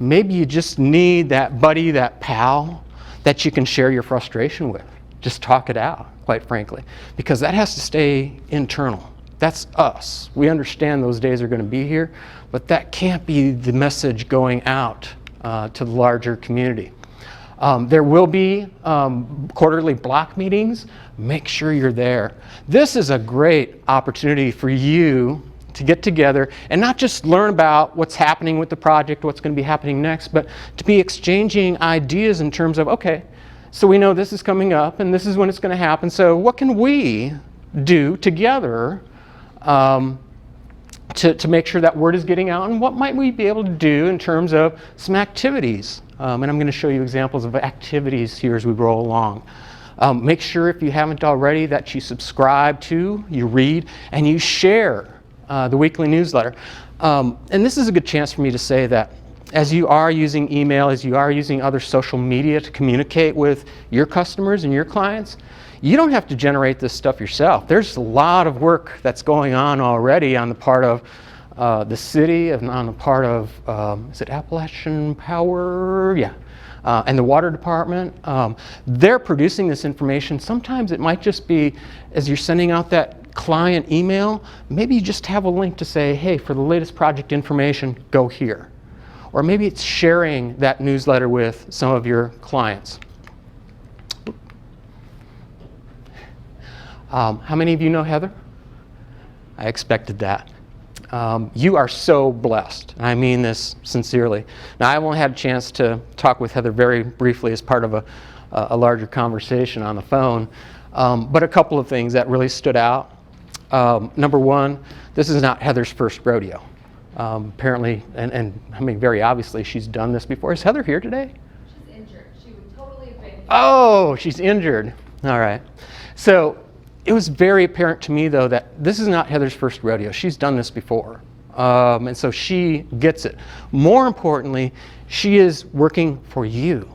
Maybe you just need that buddy, that pal that you can share your frustration with. Just talk it out, quite frankly, because that has to stay internal. That's us. We understand those days are going to be here, but that can't be the message going out to the larger community. There will be quarterly block meetings. Make sure you're there. This is a great opportunity for you to get together and not just learn about what's happening with the project, what's going to be happening next, but to be exchanging ideas in terms of, okay, so we know this is coming up and this is when it's going to happen, so what can we do together to make sure that word is getting out, and what might we be able to do in terms of some activities? And I'm going to show you examples of activities here as we roll along. Make sure, if you haven't already, that you subscribe to, you read, and you share the weekly newsletter. And this is a good chance for me to say that as you are using email, as you are using other social media to communicate with your customers and your clients, you don't have to generate this stuff yourself. There's a lot of work that's going on already on the part of the city and on the part of, is it Appalachian Power? Yeah. And the water department. They're producing this information. Sometimes it might just be, as you're sending out that client email, maybe you just have a link to say, hey, for the latest project information, go here. Or maybe it's sharing that newsletter with some of your clients. How many of you know Heather? I expected that. You are so blessed, and I mean this sincerely. Now, I've only had a chance to talk with Heather very briefly as part of a larger conversation on the phone, but a couple of things that really stood out. Number one, this is not Heather's first rodeo. Apparently, and I mean, very obviously, she's done this before. Is Heather here today? She's injured. She would totally have been. Oh, she's injured. All right. So it was very apparent to me, though, that this is not Heather's first rodeo. She's done this before. And so she gets it. More importantly, she is working for you.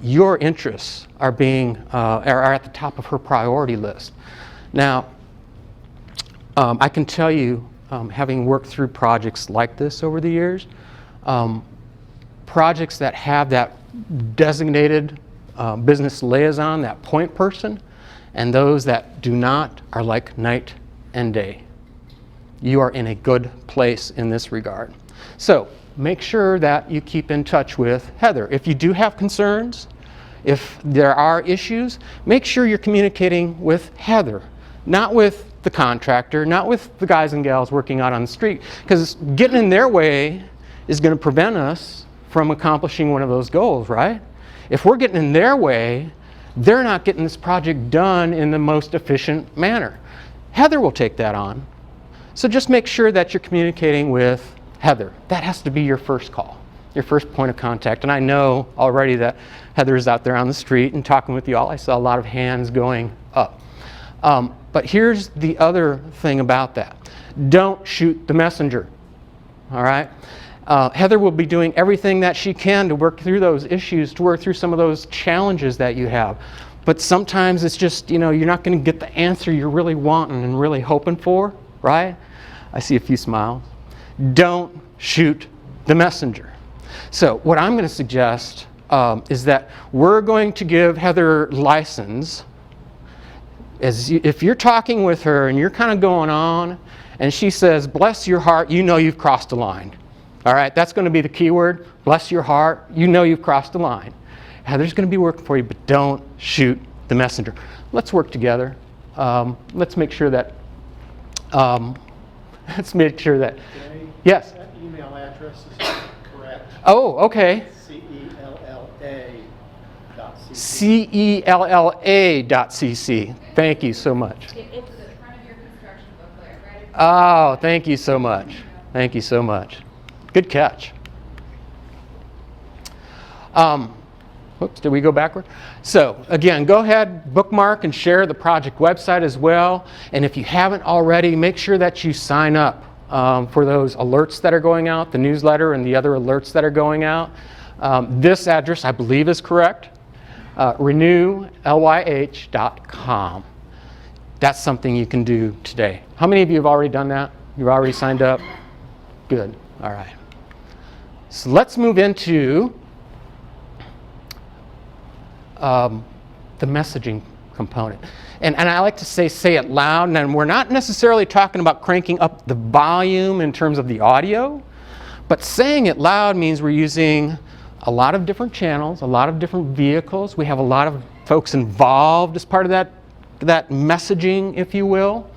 Your interests are are at the top of her priority list. Now, I can tell you, having worked through projects like this over the years, projects that have that designated business liaison, that point person, and those that do not are like night and day. You are in a good place in this regard. So make sure that you keep in touch with Heather. If you do have concerns, if there are issues, make sure you're communicating with Heather, not with the contractor, not with the guys and gals working out on the street, because getting in their way is going to prevent us from accomplishing one of those goals, right? If we're getting in their way, they're not getting this project done in the most efficient manner. Heather will take that on. So just make sure that you're communicating with Heather. That has to be your first call, your first point of contact. And I know already that Heather is out there on the street and talking with you all. I saw a lot of hands going up. But here's the other thing about that. Don't shoot the messenger, all right? Heather will be doing everything that she can to work through those issues, to work through some of those challenges that you have. But sometimes it's just, you're not going to get the answer you're really wanting and really hoping for, right? I see a few smiles. Don't shoot the messenger. So what I'm going to suggest is that we're going to give Heather license. If you're talking with her and you're kind of going on and she says, bless your heart, you know you've crossed a line. All right, that's going to be the key word. Bless your heart, you know you've crossed a line. Heather's going to be working for you, but don't shoot the messenger. Let's work together. Let's make sure that Jay, yes. that email address is correct. Oh, okay. CELLA.cc. Thank you so much. It's the front of your construction booklet, right? Oh, thank you so much. Thank you so much. Good catch. Whoops, did we go backward? So again, go ahead, bookmark and share the project website as well. And if you haven't already, make sure that you sign up for those alerts that are going out, the newsletter and the other alerts that are going out. This address, I believe, is correct. renewlyh.com. That's something you can do today. How many of you have already done that? You've already signed up? Good. All right. So let's move into the messaging component. And I like to say it loud, and we're not necessarily talking about cranking up the volume in terms of the audio, but saying it loud means we're using a lot of different channels, a lot of different vehicles. We have a lot of folks involved as part of that messaging, if you will.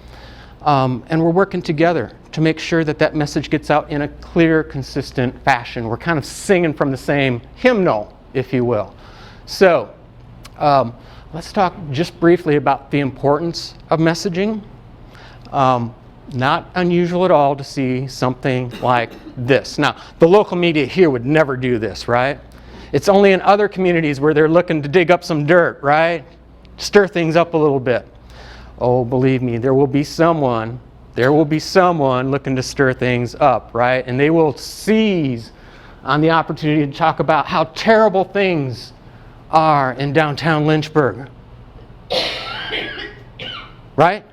And we're working together to make sure that that message gets out in a clear, consistent fashion. We're kind of singing from the same hymnal, if you will. So let's talk just briefly about the importance of messaging. Not unusual at all to see something like this. Now, the local media here would never do this, right? It's only in other communities where they're looking to dig up some dirt, right? Stir things up a little bit. Oh, believe me, there will be someone looking to stir things up, right? And they will seize on the opportunity to talk about how terrible things are in downtown Lynchburg. Right?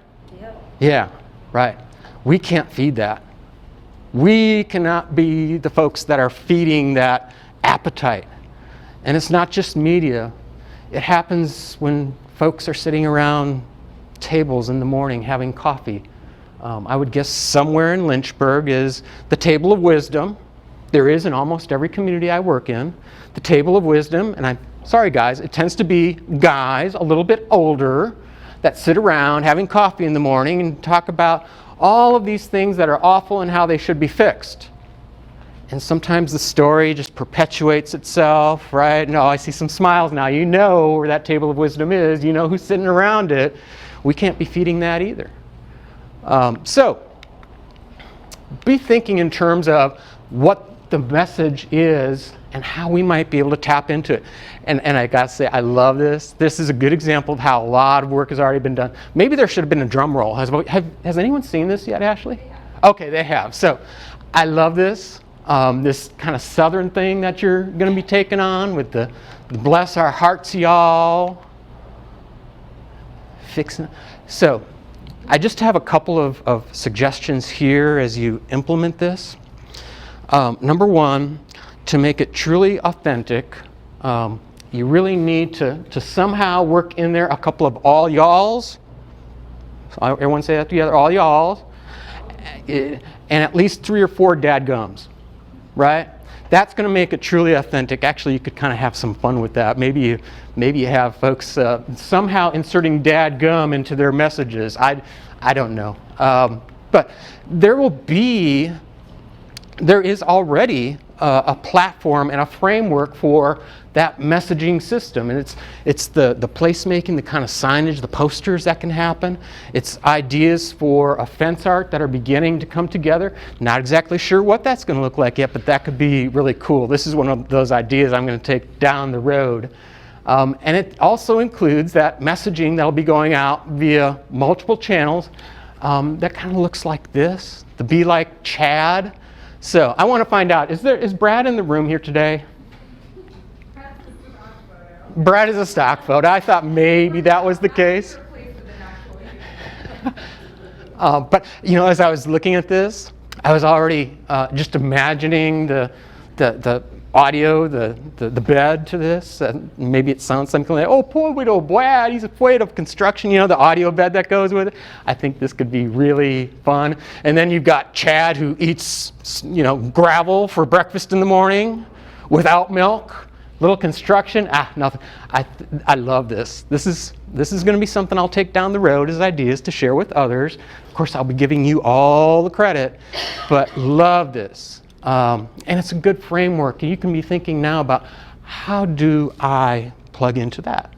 Yeah, right. We can't feed that. We cannot be the folks that are feeding that appetite. And it's not just media. It happens when folks are sitting around tables in the morning having coffee. I would guess somewhere in Lynchburg is the table of wisdom. There is in almost every community I work in. The table of wisdom, and I'm sorry guys, it tends to be guys a little bit older that sit around having coffee in the morning and talk about all of these things that are awful and how they should be fixed. And sometimes the story just perpetuates itself, right? No, I see some smiles now. You know where that table of wisdom is. You know who's sitting around it. We can't be feeding that either. So, be thinking in terms of what the message is and how we might be able to tap into it. And I gotta say, I love this. This is a good example of how a lot of work has already been done. Maybe there should have been a drum roll. Has anyone seen this yet, Ashley? Okay, they have. So I love this. This kind of southern thing that you're gonna be taking on with the bless our hearts, y'all. Fixing. So I just have a couple of suggestions here as you implement this. Number one, to make it truly authentic, you really need to somehow work in there a couple of all y'alls. So everyone say that together, all y'alls. And at least 3 or 4 dadgums, right? That's going to make it truly authentic. Actually, you could kind of have some fun with that. Maybe you have folks somehow inserting dadgum into their messages. I don't know. But there is already a platform and a framework for that messaging system, and it's the placemaking, the kind of signage, the posters that can happen. It's ideas for a fence art that are beginning to come together. Not exactly sure what that's going to look like yet, but that could be really cool. This is one of those ideas I'm going to take down the road. And it also includes that messaging that'll be going out via multiple channels that kind of looks like this, the Be Like Chad. So I want to find out, is Brad in the room here today? Brad is a stock photo. I thought maybe that was the case. But as I was looking at this, I was already just imagining the audio, the bed to this. Maybe it sounds something like, oh, poor little Brad, he's afraid of construction, the audio bed that goes with it. I think this could be really fun. And then you've got Chad who eats, gravel for breakfast in the morning without milk. Little construction, nothing. I love this. This is going to be something I'll take down the road as ideas to share with others. Of course, I'll be giving you all the credit, but love this. And it's a good framework. You can be thinking now about, how do I plug into that?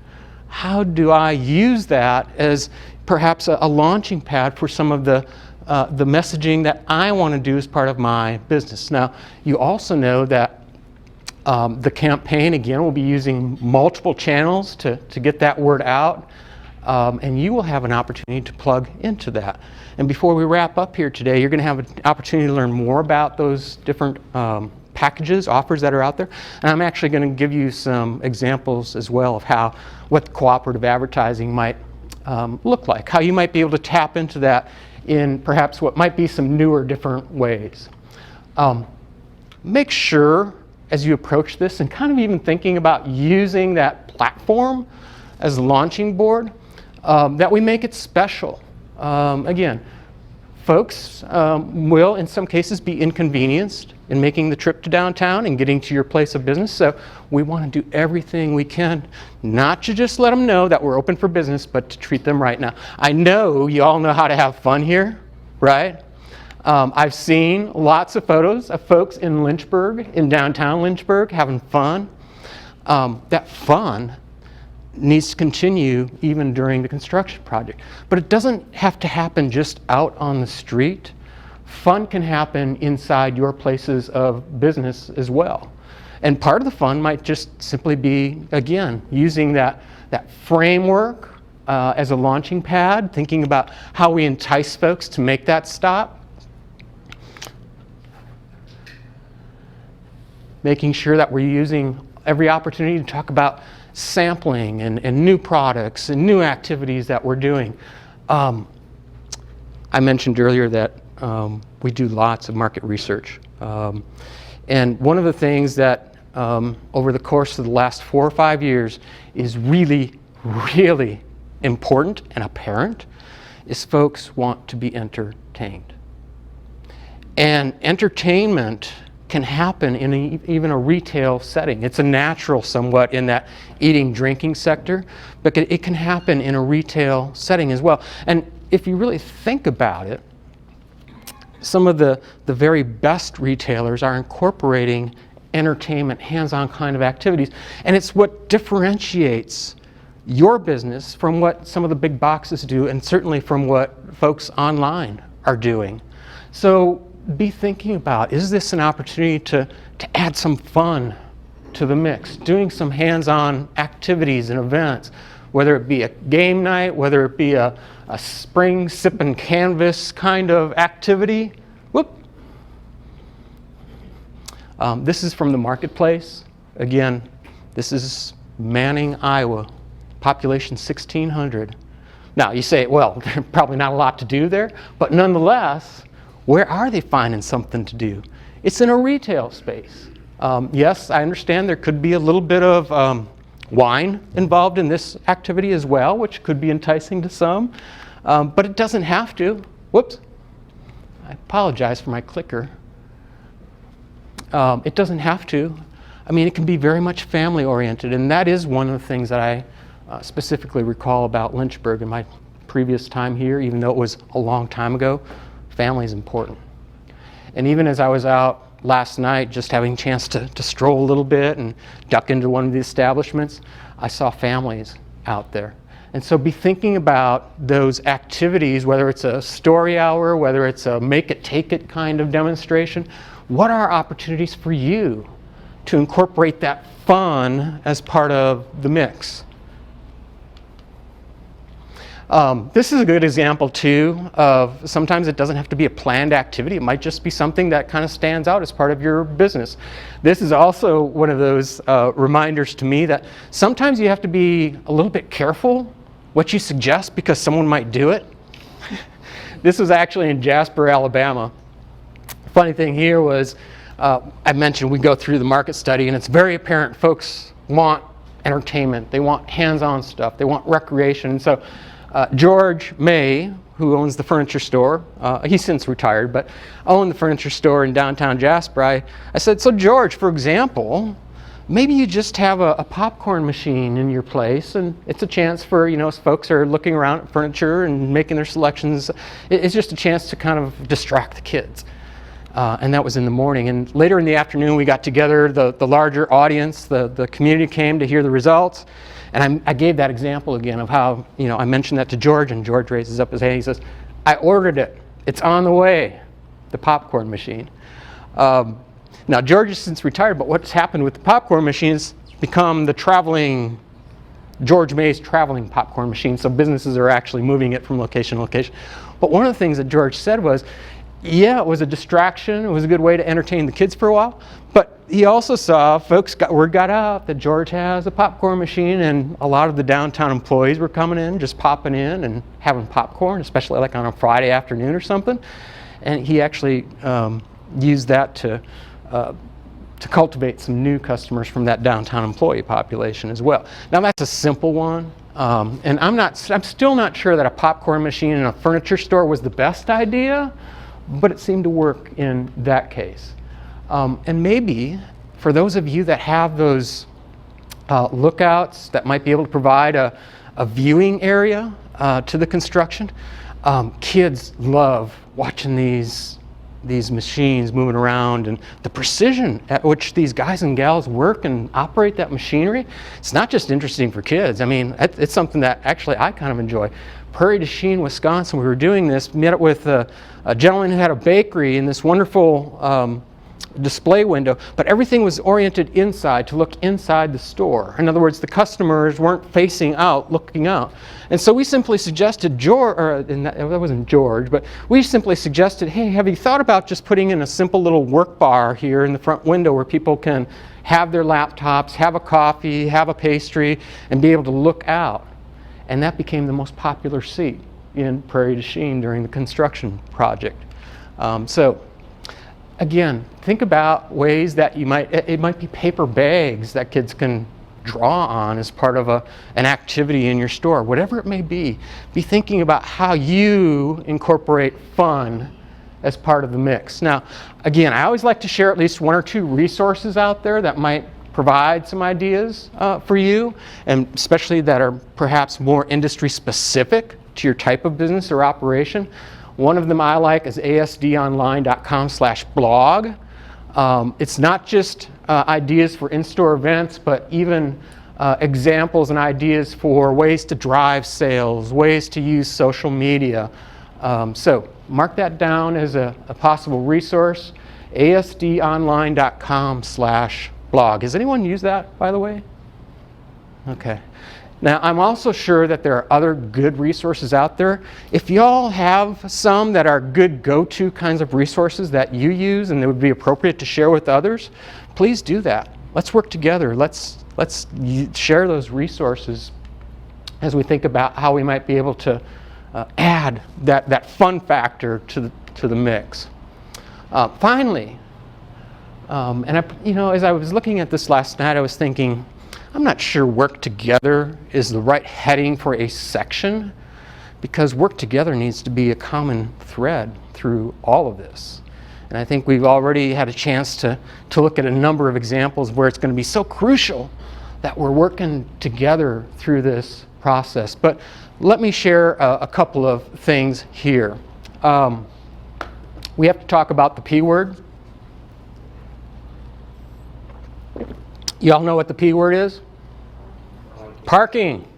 How do I use that as perhaps a launching pad for some of the messaging that I want to do as part of my business? Now, you also know that the campaign, again, will be using multiple channels to get that word out, and you will have an opportunity to plug into that. And before we wrap up here today, you're going to have an opportunity to learn more about those different packages, offers that are out there. And I'm actually going to give you some examples as well of what cooperative advertising might look like, how you might be able to tap into that in perhaps what might be some newer, different ways. Make sure, as you approach this and kind of even thinking about using that platform as a launching board, that we make it special. Again, folks will in some cases be inconvenienced in making the trip to downtown and getting to your place of business, so we want to do everything we can not to just let them know that we're open for business, but to treat them right. Now, I know you all know how to have fun here, right? I've seen lots of photos of folks in Lynchburg, in downtown Lynchburg, having fun. That fun needs to continue even during the construction project. But it doesn't have to happen just out on the street. Fun can happen inside your places of business as well. And part of the fun might just simply be, again, using that framework as a launching pad, thinking about how we entice folks to make that stop. Making sure that we're using every opportunity to talk about sampling and new products and new activities that we're doing. I mentioned earlier that we do lots of market research. And one of the things that over the course of the last 4 or 5 years is really, really important and apparent is folks want to be entertained. And entertainment can happen in even a retail setting. It's a natural somewhat in that eating, drinking sector, but it can happen in a retail setting as well. And if you really think about it, some of the very best retailers are incorporating entertainment, hands-on kind of activities. And it's what differentiates your business from what some of the big boxes do, and certainly from what folks online are doing. So be thinking about, is this an opportunity to add some fun to the mix, doing some hands-on activities and events, whether it be a game night, whether it be a spring sip and canvas kind of activity. Whoop. This is from the marketplace. Again, this is Manning, Iowa, population 1,600. Now you say, well, there's probably not a lot to do there, but nonetheless, where are they finding something to do? It's in a retail space. Yes, I understand there could be a little bit of wine involved in this activity as well, which could be enticing to some, but it doesn't have to. Whoops, I apologize for my clicker. It doesn't have to. I mean, it can be very much family oriented, and that is one of the things that I specifically recall about Lynchburg in my previous time here, even though it was a long time ago. Family is important. And even as I was out last night, just having a chance to stroll a little bit and duck into one of the establishments, I saw families out there. And so be thinking about those activities, whether it's a story hour, whether it's a make it, take it kind of demonstration. What are opportunities for you to incorporate that fun as part of the mix? This is a good example too of sometimes it doesn't have to be a planned activity. It might just be something that kind of stands out as part of your business. This is also one of those reminders to me that sometimes you have to be a little bit careful what you suggest because someone might do it. This was actually in Jasper, Alabama. Funny thing here was I mentioned we go through the market study and it's very apparent folks want entertainment, they want hands-on stuff, they want recreation. And so George May, who owns the furniture store, he's since retired, but owned the furniture store in downtown Jasper. I said, so George, for example, maybe you just have a popcorn machine in your place, and it's a chance for, as folks are looking around at furniture and making their selections, it's just a chance to kind of distract the kids. And that was in the morning. And later in the afternoon, we got together, the larger audience, the community came to hear the results. And I gave that example again of how, I mentioned that to George, and George raises up his hand. He says, I ordered it. It's on the way, the popcorn machine. Now, George is since retired, but what's happened with the popcorn machine is become George May's traveling popcorn machine. So businesses are actually moving it from location to location. But one of the things that George said was, yeah, it was a distraction. It was a good way to entertain the kids for a while. But he also saw word got out that George has a popcorn machine, and a lot of the downtown employees were coming in, just popping in and having popcorn, especially like on a Friday afternoon or something. And he actually used that to cultivate some new customers from that downtown employee population as well. Now that's a simple one. And I'm still not sure that a popcorn machine in a furniture store was the best idea, but it seemed to work in that case. And maybe for those of you that have those lookouts that might be able to provide a viewing area to the construction, kids love watching these machines moving around, and the precision at which these guys and gals work and operate that machinery. It's not just interesting for kids. I mean, it's something that actually I kind of enjoy. Prairie du Chien, Wisconsin, we were doing this, met up with a gentleman who had a bakery in this wonderful display window, but everything was oriented inside to look inside the store. In other words, the customers weren't facing out, looking out. And so we simply suggested, that wasn't George, but we simply suggested, hey, have you thought about just putting in a simple little work bar here in the front window where people can have their laptops, have a coffee, have a pastry, and be able to look out? And that became the most popular seat in Prairie du Chien during the construction project. So again, think about ways that it might be paper bags that kids can draw on as part of an activity in your store. Whatever it may be thinking about how you incorporate fun as part of the mix. Now, again, I always like to share at least one or two resources out there that might provide some ideas for you, and especially that are perhaps more industry specific to your type of business or operation. One of them I like is asdonline.com/blog. It's not just ideas for in-store events, but even examples and ideas for ways to drive sales, ways to use social media, So mark that down as a possible resource, asdonline.com/blog. Has anyone used that, by the way? Okay. Now, I'm also sure that there are other good resources out there. If y'all have some that are good go-to kinds of resources that you use and that would be appropriate to share with others, please do that. Let's work together. Let's share those resources as we think about how we might be able to add that fun factor to the mix. Finally, as I was looking at this last night, I was thinking, I'm not sure work together is the right heading for a section, because work together needs to be a common thread through all of this. And I think we've already had a chance to look at a number of examples where it's going to be so crucial that we're working together through this process. But let me share a couple of things here. We have to talk about the P word. You all know what the P word is? Parking.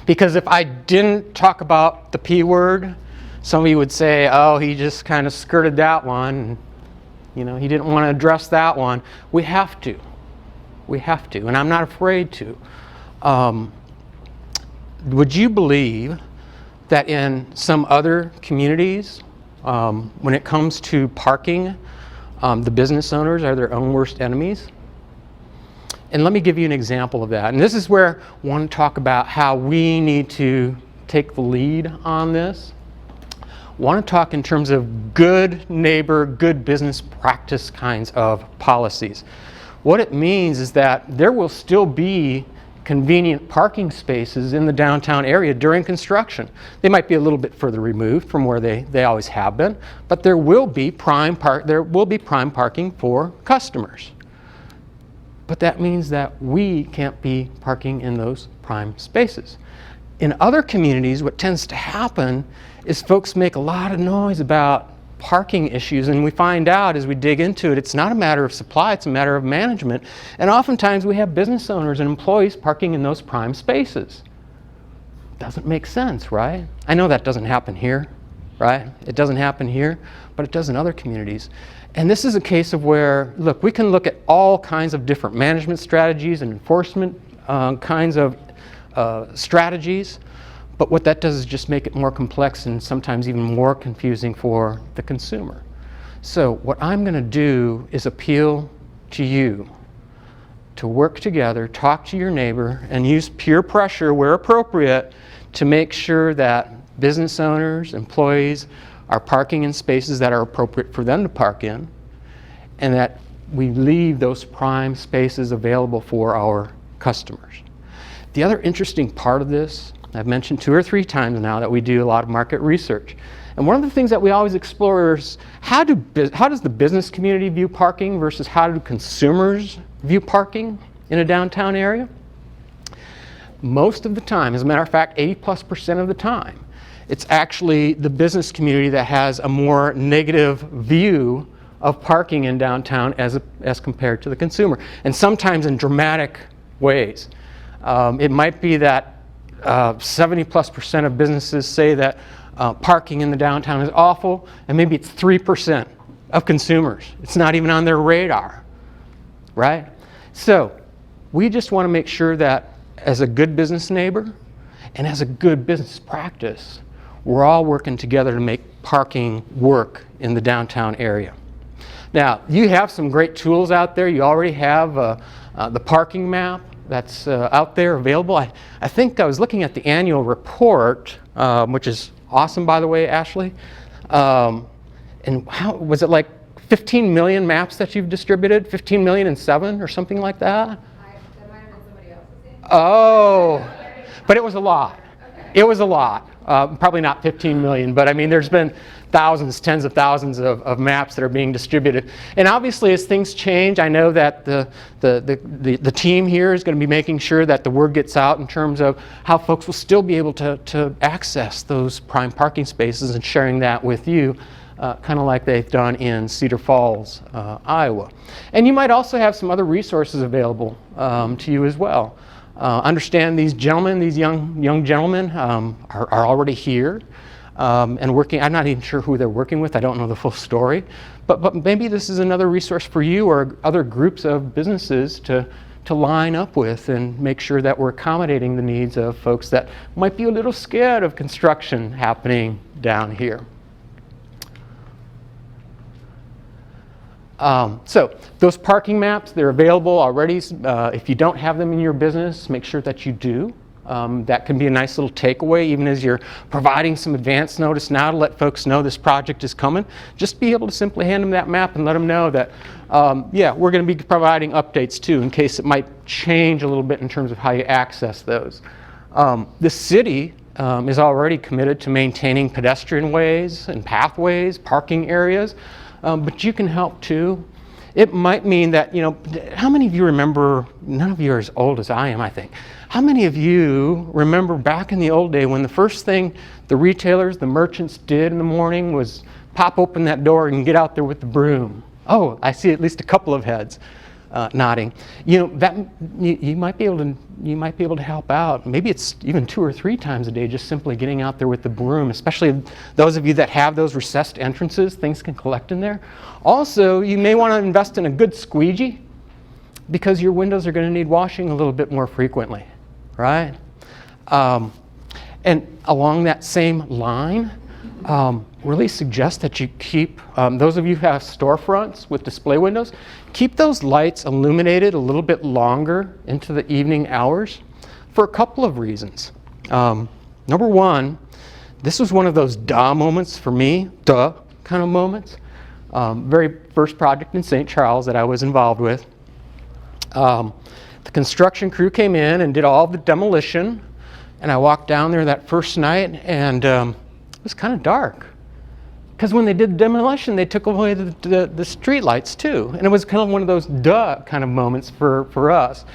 Because if I didn't talk about the P word, some of you would say, oh, he just kind of skirted that one. He didn't want to address that one. We have to. We have to, and I'm not afraid to. Would you believe that in some other communities, when it comes to parking, the business owners are their own worst enemies? And let me give you an example of that. And this is where I want to talk about how we need to take the lead on this. I want to talk in terms of good neighbor, good business practice kinds of policies. What it means is that there will still be convenient parking spaces in the downtown area during construction. They might be a little bit further removed from where they always have been, but there will be prime parking for customers. But that means that we can't be parking in those prime spaces. In other communities, what tends to happen is folks make a lot of noise about parking issues, and we find out as we dig into it, it's not a matter of supply, it's a matter of management. And oftentimes we have business owners and employees parking in those prime spaces. Doesn't make sense, right? I know that doesn't happen here, right? It doesn't happen here, but it does in other communities. And this is a case of where, look, we can look at all kinds of different management strategies and enforcement kinds of strategies, but what that does is just make it more complex and sometimes even more confusing for the consumer. So what I'm going to do is appeal to you to work together, talk to your neighbor, and use peer pressure where appropriate to make sure that business owners, employees are parking in spaces that are appropriate for them to park in, and that we leave those prime spaces available for our customers. The other interesting part of this, I've mentioned 2 or 3 times now that we do a lot of market research. And one of the things that we always explore is how does the business community view parking versus how do consumers view parking in a downtown area? Most of the time, as a matter of fact, 80+% of the time, it's actually the business community that has a more negative view of parking in downtown as compared to the consumer, and sometimes in dramatic ways. It might be that 70+% of businesses say that parking in the downtown is awful, and maybe it's 3% of consumers. It's not even on their radar, right? So we just want to make sure that as a good business neighbor and as a good business practice, we're all working together to make parking work in the downtown area. Now, you have some great tools out there. You already have the parking map that's out there available. I think I was looking at the annual report, which is awesome, by the way, Ashley. And how was it, like 15 million maps that you've distributed? 15 million and 7 or something like that? That might have been somebody else's. Oh, but it was a lot. It was a lot. Probably not 15 million, but I mean, there's been thousands, tens of thousands of maps that are being distributed. And obviously, as things change, I know that the team here is going to be making sure that the word gets out in terms of how folks will still be able to access those prime parking spaces and sharing that with you, kind of like they've done in Cedar Falls, Iowa. And you might also have some other resources available to you as well. Understand these gentlemen, these young gentlemen are already here. and working. I'm not even sure who they're working with. I don't know the full story. But maybe this is another resource for you or other groups of businesses to line up with and make sure that we're accommodating the needs of folks that might be a little scared of construction happening down here. So those parking maps, they're available already. If you don't have them in your business, make sure that you do. That can be a nice little takeaway, even as you're providing some advance notice now to let folks know this project is coming. Just be able to simply hand them that map and let them know that, yeah, we're going to be providing updates too, in case it might change a little bit in terms of how you access those. The city is already committed to maintaining pedestrian ways and pathways, parking areas, but you can help too. It might mean that, you know, how many of you remember, none of you are as old as I am, I think. How many of you remember back in the old day when the first thing the retailers, the merchants did in the morning was pop open that door and get out there with the broom? Oh, I see at least a couple of heads nodding. You know, that you might be able to help out. Maybe it's even 2 or 3 times a day, just simply getting out there with the broom, especially those of you that have those recessed entrances, things can collect in there. Also, you may want to invest in a good squeegee because your windows are going to need washing a little bit more frequently, right? And along that same line, really suggest that you keep, those of you who have storefronts with display windows, keep those lights illuminated a little bit longer into the evening hours for a couple of reasons. Number one, this was one of those duh moments for me, duh kind of moments. Very first project in St. Charles that I was involved with. The construction crew came in and did all the demolition, and I walked down there that first night, and it was kind of dark. Because when they did the demolition, they took away the street lights too. And it was kind of one of those duh kind of moments for us.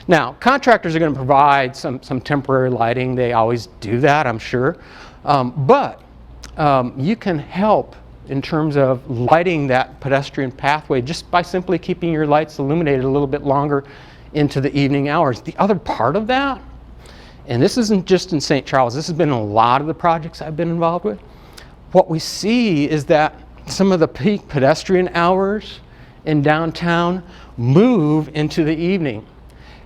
Now, contractors are going to provide some temporary lighting. They always do that, I'm sure. But you can help in terms of lighting that pedestrian pathway just by simply keeping your lights illuminated a little bit longer into the evening hours. The other part of that, and this isn't just in St. Charles, this has been in a lot of the projects I've been involved with, what we see is that some of the peak pedestrian hours in downtown move into the evening.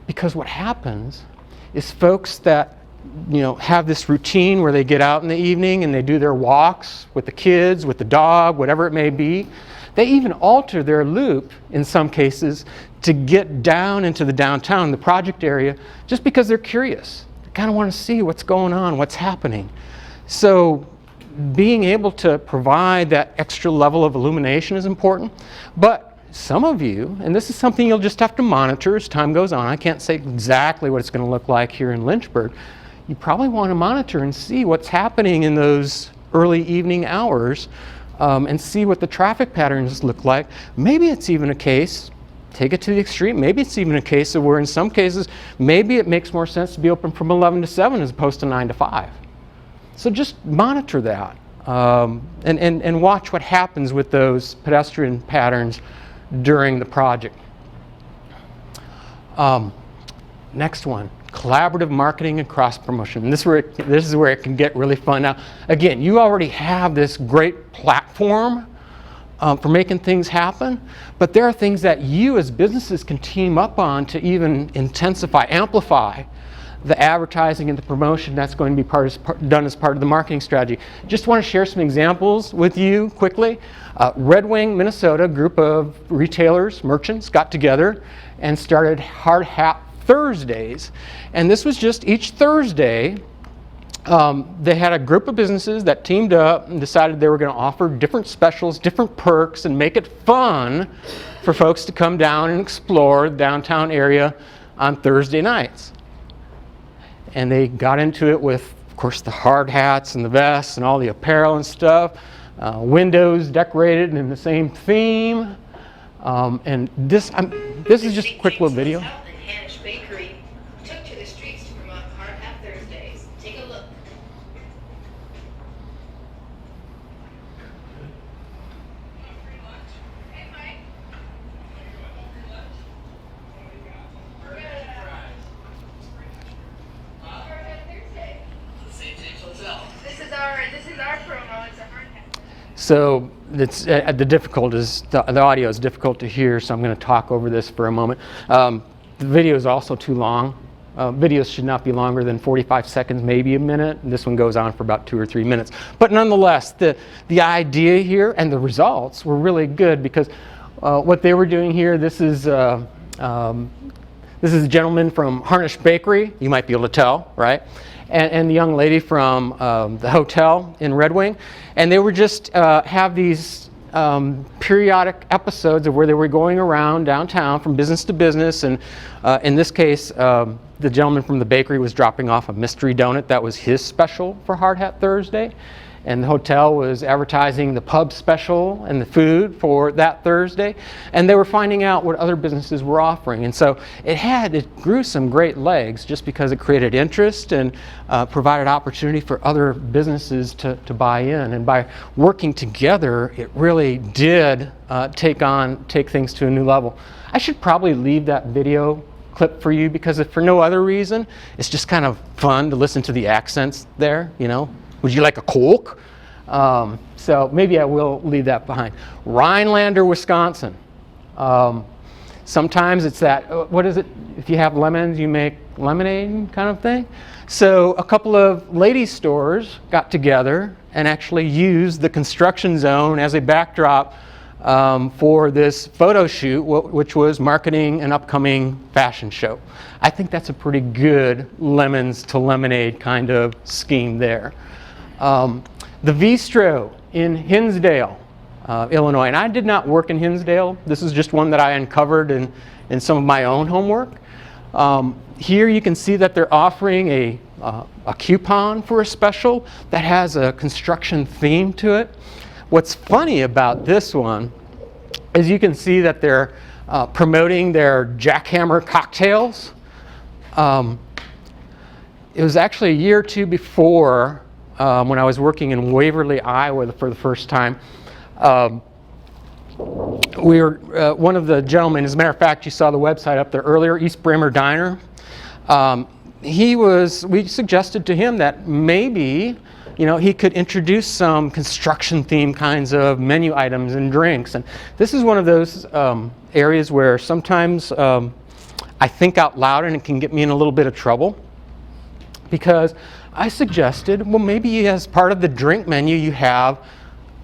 Because what happens is folks that, you know, have this routine where they get out in the evening and they do their walks with the kids, with the dog, whatever it may be, they even alter their loop in some cases to get down into the downtown, the project area, just because they're curious. They kind of want to see what's going on, what's happening. So being able to provide that extra level of illumination is important. But some of you, and this is something you'll just have to monitor as time goes on. I can't say exactly what it's going to look like here in Lynchburg. You probably want to monitor and see what's happening in those early evening hours and see what the traffic patterns look like. Maybe it's even a case, take it to the extreme, maybe it's even a case of where in some cases, maybe it makes more sense to be open from 11 to 7 as opposed to 9 to 5. So just monitor that and watch what happens with those pedestrian patterns during the project. Next one, collaborative marketing and cross promotion. This is where it can get really fun. Now, again, you already have this great platform for making things happen, but there are things that you as businesses can team up on to even intensify, amplify the advertising and the promotion that's going to be done as part of the marketing strategy. Just want to share some examples with you quickly. Red Wing, Minnesota, a group of retailers, merchants got together and started Hard Hat Thursdays. And this was just each Thursday, they had a group of businesses that teamed up and decided they were going to offer different specials, different perks, and make it fun for folks to come down and explore the downtown area on Thursday nights. And they got into it with, of course, the hard hats and the vests and all the apparel and stuff. Windows decorated in the same theme. And this is just a quick little video. Bakery took to the streets to promote Hard Hat Thursdays. Take a look. This is our program. So it's the audio is difficult to hear, so I'm going to talk over this for a moment. The video is also too long. Videos should not be longer than 45 seconds, maybe a minute. And this one goes on for about 2 or 3 minutes. But nonetheless, the idea here and the results were really good, because what they were doing here, this is a gentleman from Harnish Bakery. You might be able to tell, right? And the young lady from the hotel in Red Wing. And they were just have these periodic episodes of where they were going around downtown from business to business. And in this case, the gentleman from the bakery was dropping off a mystery donut. That was his special for Hard Hat Thursday. And the hotel was advertising the pub special and the food for that Thursday. And they were finding out what other businesses were offering. And so it grew some great legs, just because it created interest and provided opportunity for other businesses to buy in. And by working together, it really did take things to a new level. I should probably leave that video clip for you, because if for no other reason, it's just kind of fun to listen to the accents there, you know. Would you like a Coke? So maybe I will leave that behind. Rhinelander, Wisconsin. Sometimes it's that, what is it? If you have lemons, you make lemonade kind of thing. So a couple of ladies' stores got together and actually used the construction zone as a backdrop for this photo shoot, which was marketing an upcoming fashion show. I think that's a pretty good lemons to lemonade kind of scheme there. The Vistro in Hinsdale, Illinois, and I did not work in Hinsdale. This is just one that I uncovered in some of my own homework. Here you can see that they're offering a coupon for a special that has a construction theme to it. What's funny about this one is you can see that they're promoting their jackhammer cocktails. It was actually a year or two before, when I was working in Waverly, Iowa for the first time. One of the gentlemen, as a matter of fact, you saw the website up there earlier, East Bremer Diner. We suggested to him that maybe, he could introduce some construction theme kinds of menu items and drinks. And this is one of those areas where sometimes I think out loud, and it can get me in a little bit of trouble, because I suggested, well, maybe as part of the drink menu you have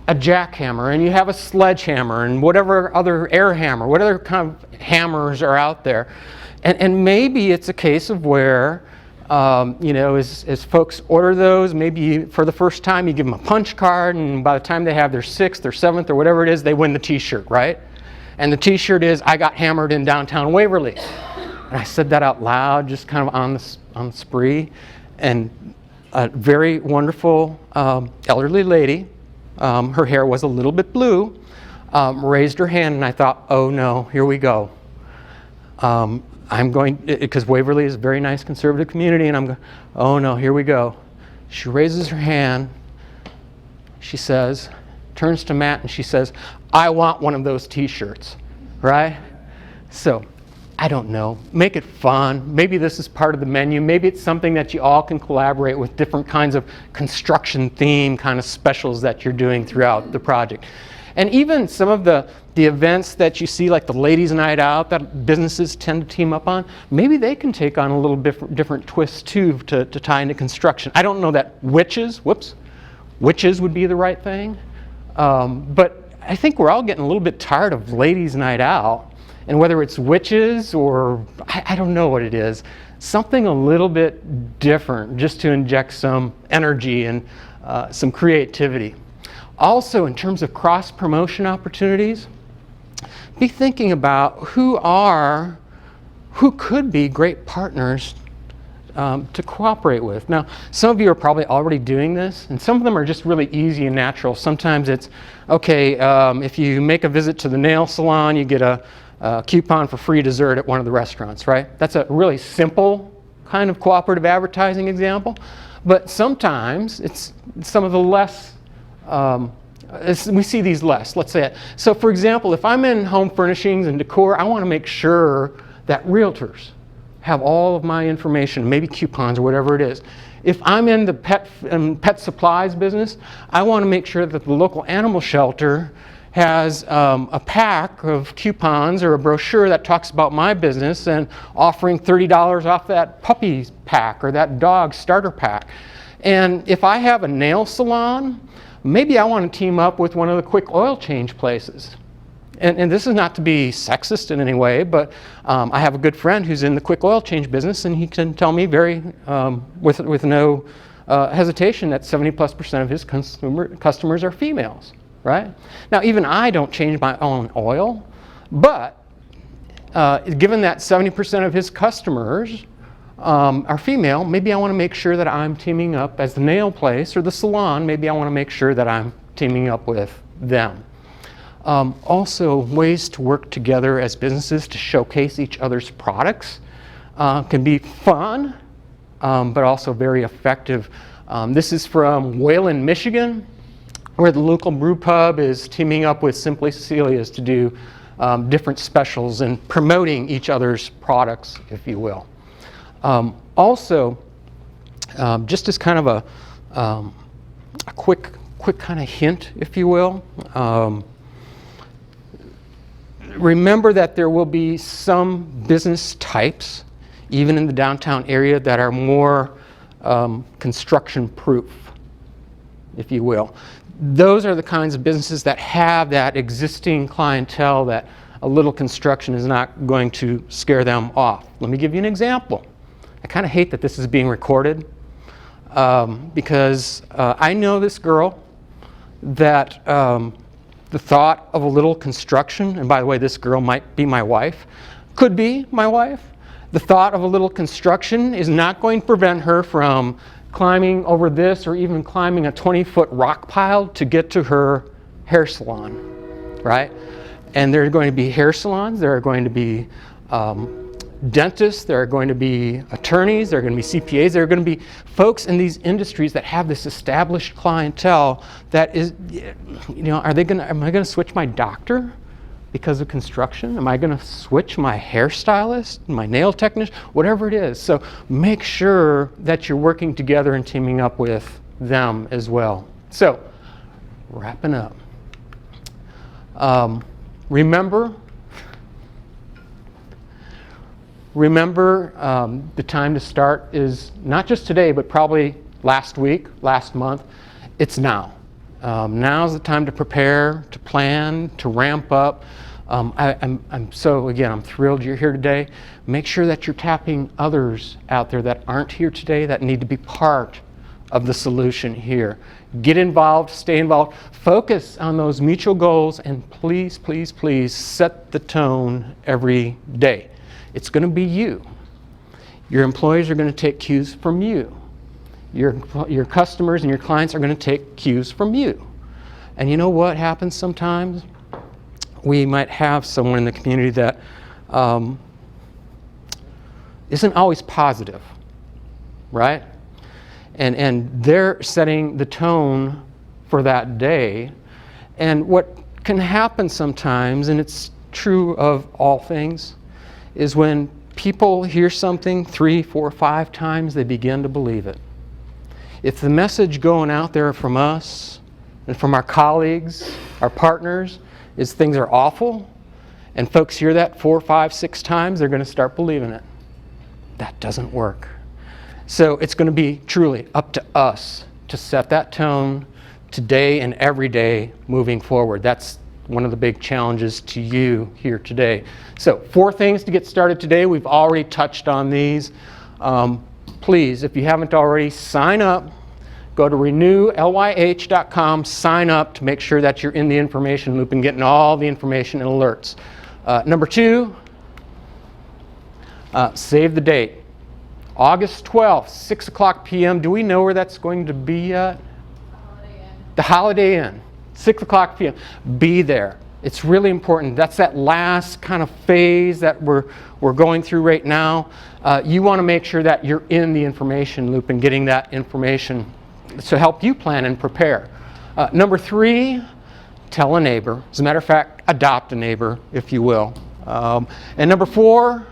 a jackhammer, and you have a sledgehammer, and whatever other air hammer, what other kind of hammers are out there. And maybe it's a case of where, as folks order those, maybe for the first time you give them a punch card, and by the time they have their 6th or 7th or whatever it is, they win the t-shirt, right? And the t-shirt is, "I got hammered in downtown Waverly." And I said that out loud, just kind of on the spree. And a very wonderful elderly lady, her hair was a little bit blue, raised her hand, and I thought, oh no, here we go. I'm going, because Waverly is a very nice conservative community, and I'm going, oh no, here we go. She raises her hand, she says, turns to Matt, and she says, "I want one of those t-shirts," right? So, I don't know, make it fun. Maybe this is part of the menu. Maybe it's something that you all can collaborate with, different kinds of construction theme kind of specials that you're doing throughout the project. And even some of the events that you see, like the ladies' night out that businesses tend to team up on, maybe they can take on a little different twist too to tie into construction. I don't know that witches would be the right thing, but I think we're all getting a little bit tired of ladies' night out. And whether it's witches or I don't know what it is, something a little bit different, just to inject some energy and some creativity. Also, in terms of cross-promotion opportunities, be thinking about who could be great partners to cooperate with. Now, some of you are probably already doing this, and some of them are just really easy and natural. Sometimes it's, okay, if you make a visit to the nail salon, you get a coupon for free dessert at one of the restaurants, right? That's a really simple kind of cooperative advertising example. But sometimes it's some of the less, we see these less, let's say it. So for example, if I'm in home furnishings and decor, I want to make sure that realtors have all of my information, maybe coupons or whatever it is. If I'm in the pet supplies business, I want to make sure that the local animal shelter has a pack of coupons or a brochure that talks about my business and offering $30 off that puppy pack or that dog starter pack. And if I have a nail salon, maybe I want to team up with one of the quick oil change places. And this is not to be sexist in any way, but I have a good friend who's in the quick oil change business, and he can tell me very, with no hesitation, that 70+% of his customers are females, right? Now, even I don't change my own oil, but given that 70% of his customers are female, maybe I want to make sure that I'm teaming up as the nail place or the salon, maybe I want to make sure that I'm teaming up with them. Also, ways to work together as businesses to showcase each other's products can be fun, but also very effective. This is from Wayland, Michigan, where the local brew pub is teaming up with Simply Cecilia's to do different specials and promoting each other's products, if you will. Also, just as kind of a quick kind of hint, if you will, remember that there will be some business types, even in the downtown area, that are more construction proof, if you will. Those are the kinds of businesses that have that existing clientele that a little construction is not going to scare them off. Let me give you an example. I kind of hate that this is being recorded because I know this girl that the thought of a little construction, and by the way, this girl might be my wife, could be my wife. The thought of a little construction is not going to prevent her from climbing over this or even climbing a 20-foot rock pile to get to her hair salon, right? And there are going to be hair salons, there are going to be dentists, there are going to be attorneys, there are going to be CPAs, there are going to be folks in these industries that have this established clientele that is, you know, am I going to switch my doctor because of construction? Am I going to switch my hairstylist, my nail technician, whatever it is? So make sure that you're working together and teaming up with them as well. So, wrapping up. Remember the time to start is not just today, but probably last week, last month. It's now. Now's the time to prepare, to plan, to ramp up. I'm thrilled you're here today. Make sure that you're tapping others out there that aren't here today that need to be part of the solution here. Get involved, stay involved, focus on those mutual goals, and please, please, please set the tone every day. It's going to be you. Your employees are going to take cues from you. Your customers and your clients are going to take cues from you. And you know what happens sometimes? We might have someone in the community that isn't always positive, right? And they're setting the tone for that day. And what can happen sometimes, and it's true of all things, is when people hear something 3, 4, 5 times, they begin to believe it. If the message going out there from us and from our colleagues, our partners, is things are awful, and folks hear that 4, 5, 6 times, they're going to start believing it. That doesn't work. So it's going to be truly up to us to set that tone today and every day moving forward. That's one of the big challenges to you here today. So 4 things to get started today. We've already touched on these. Please, if you haven't already, sign up. Go to renewlyh.com, sign up to make sure that you're in the information loop and getting all the information and alerts. Number 2, save the date. August 12th, 6 o'clock p.m. Do we know where that's going to be yet? The Holiday Inn, 6 o'clock p.m. Be there. It's really important. That's that last kind of phase that we're going through right now. You want to make sure that you're in the information loop and getting that information to help you plan and prepare. Number 3, tell a neighbor. As a matter of fact, adopt a neighbor, if you will. And number 4,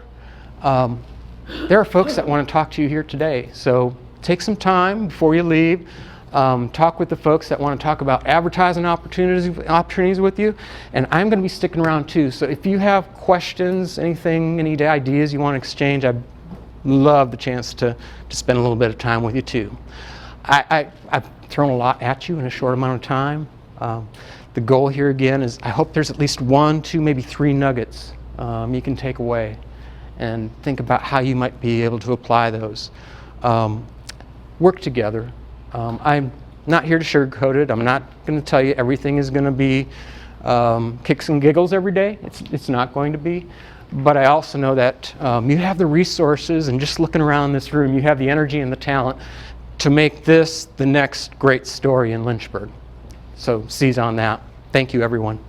there are folks that want to talk to you here today. So take some time before you leave. Talk with the folks that want to talk about advertising opportunities with you. And I'm going to be sticking around too. So if you have questions, anything, any ideas you want to exchange, I'd love the chance to spend a little bit of time with you too. I've thrown a lot at you in a short amount of time. The goal here again is I hope there's at least 1, 2, maybe 3 nuggets you can take away and think about how you might be able to apply those. Work together. I'm not here to sugarcoat it. I'm not going to tell you everything is going to be kicks and giggles every day. It's not going to be. But I also know that you have the resources, and just looking around this room, you have the energy and the talent to make this the next great story in Lynchburg. So seize on that. Thank you, everyone.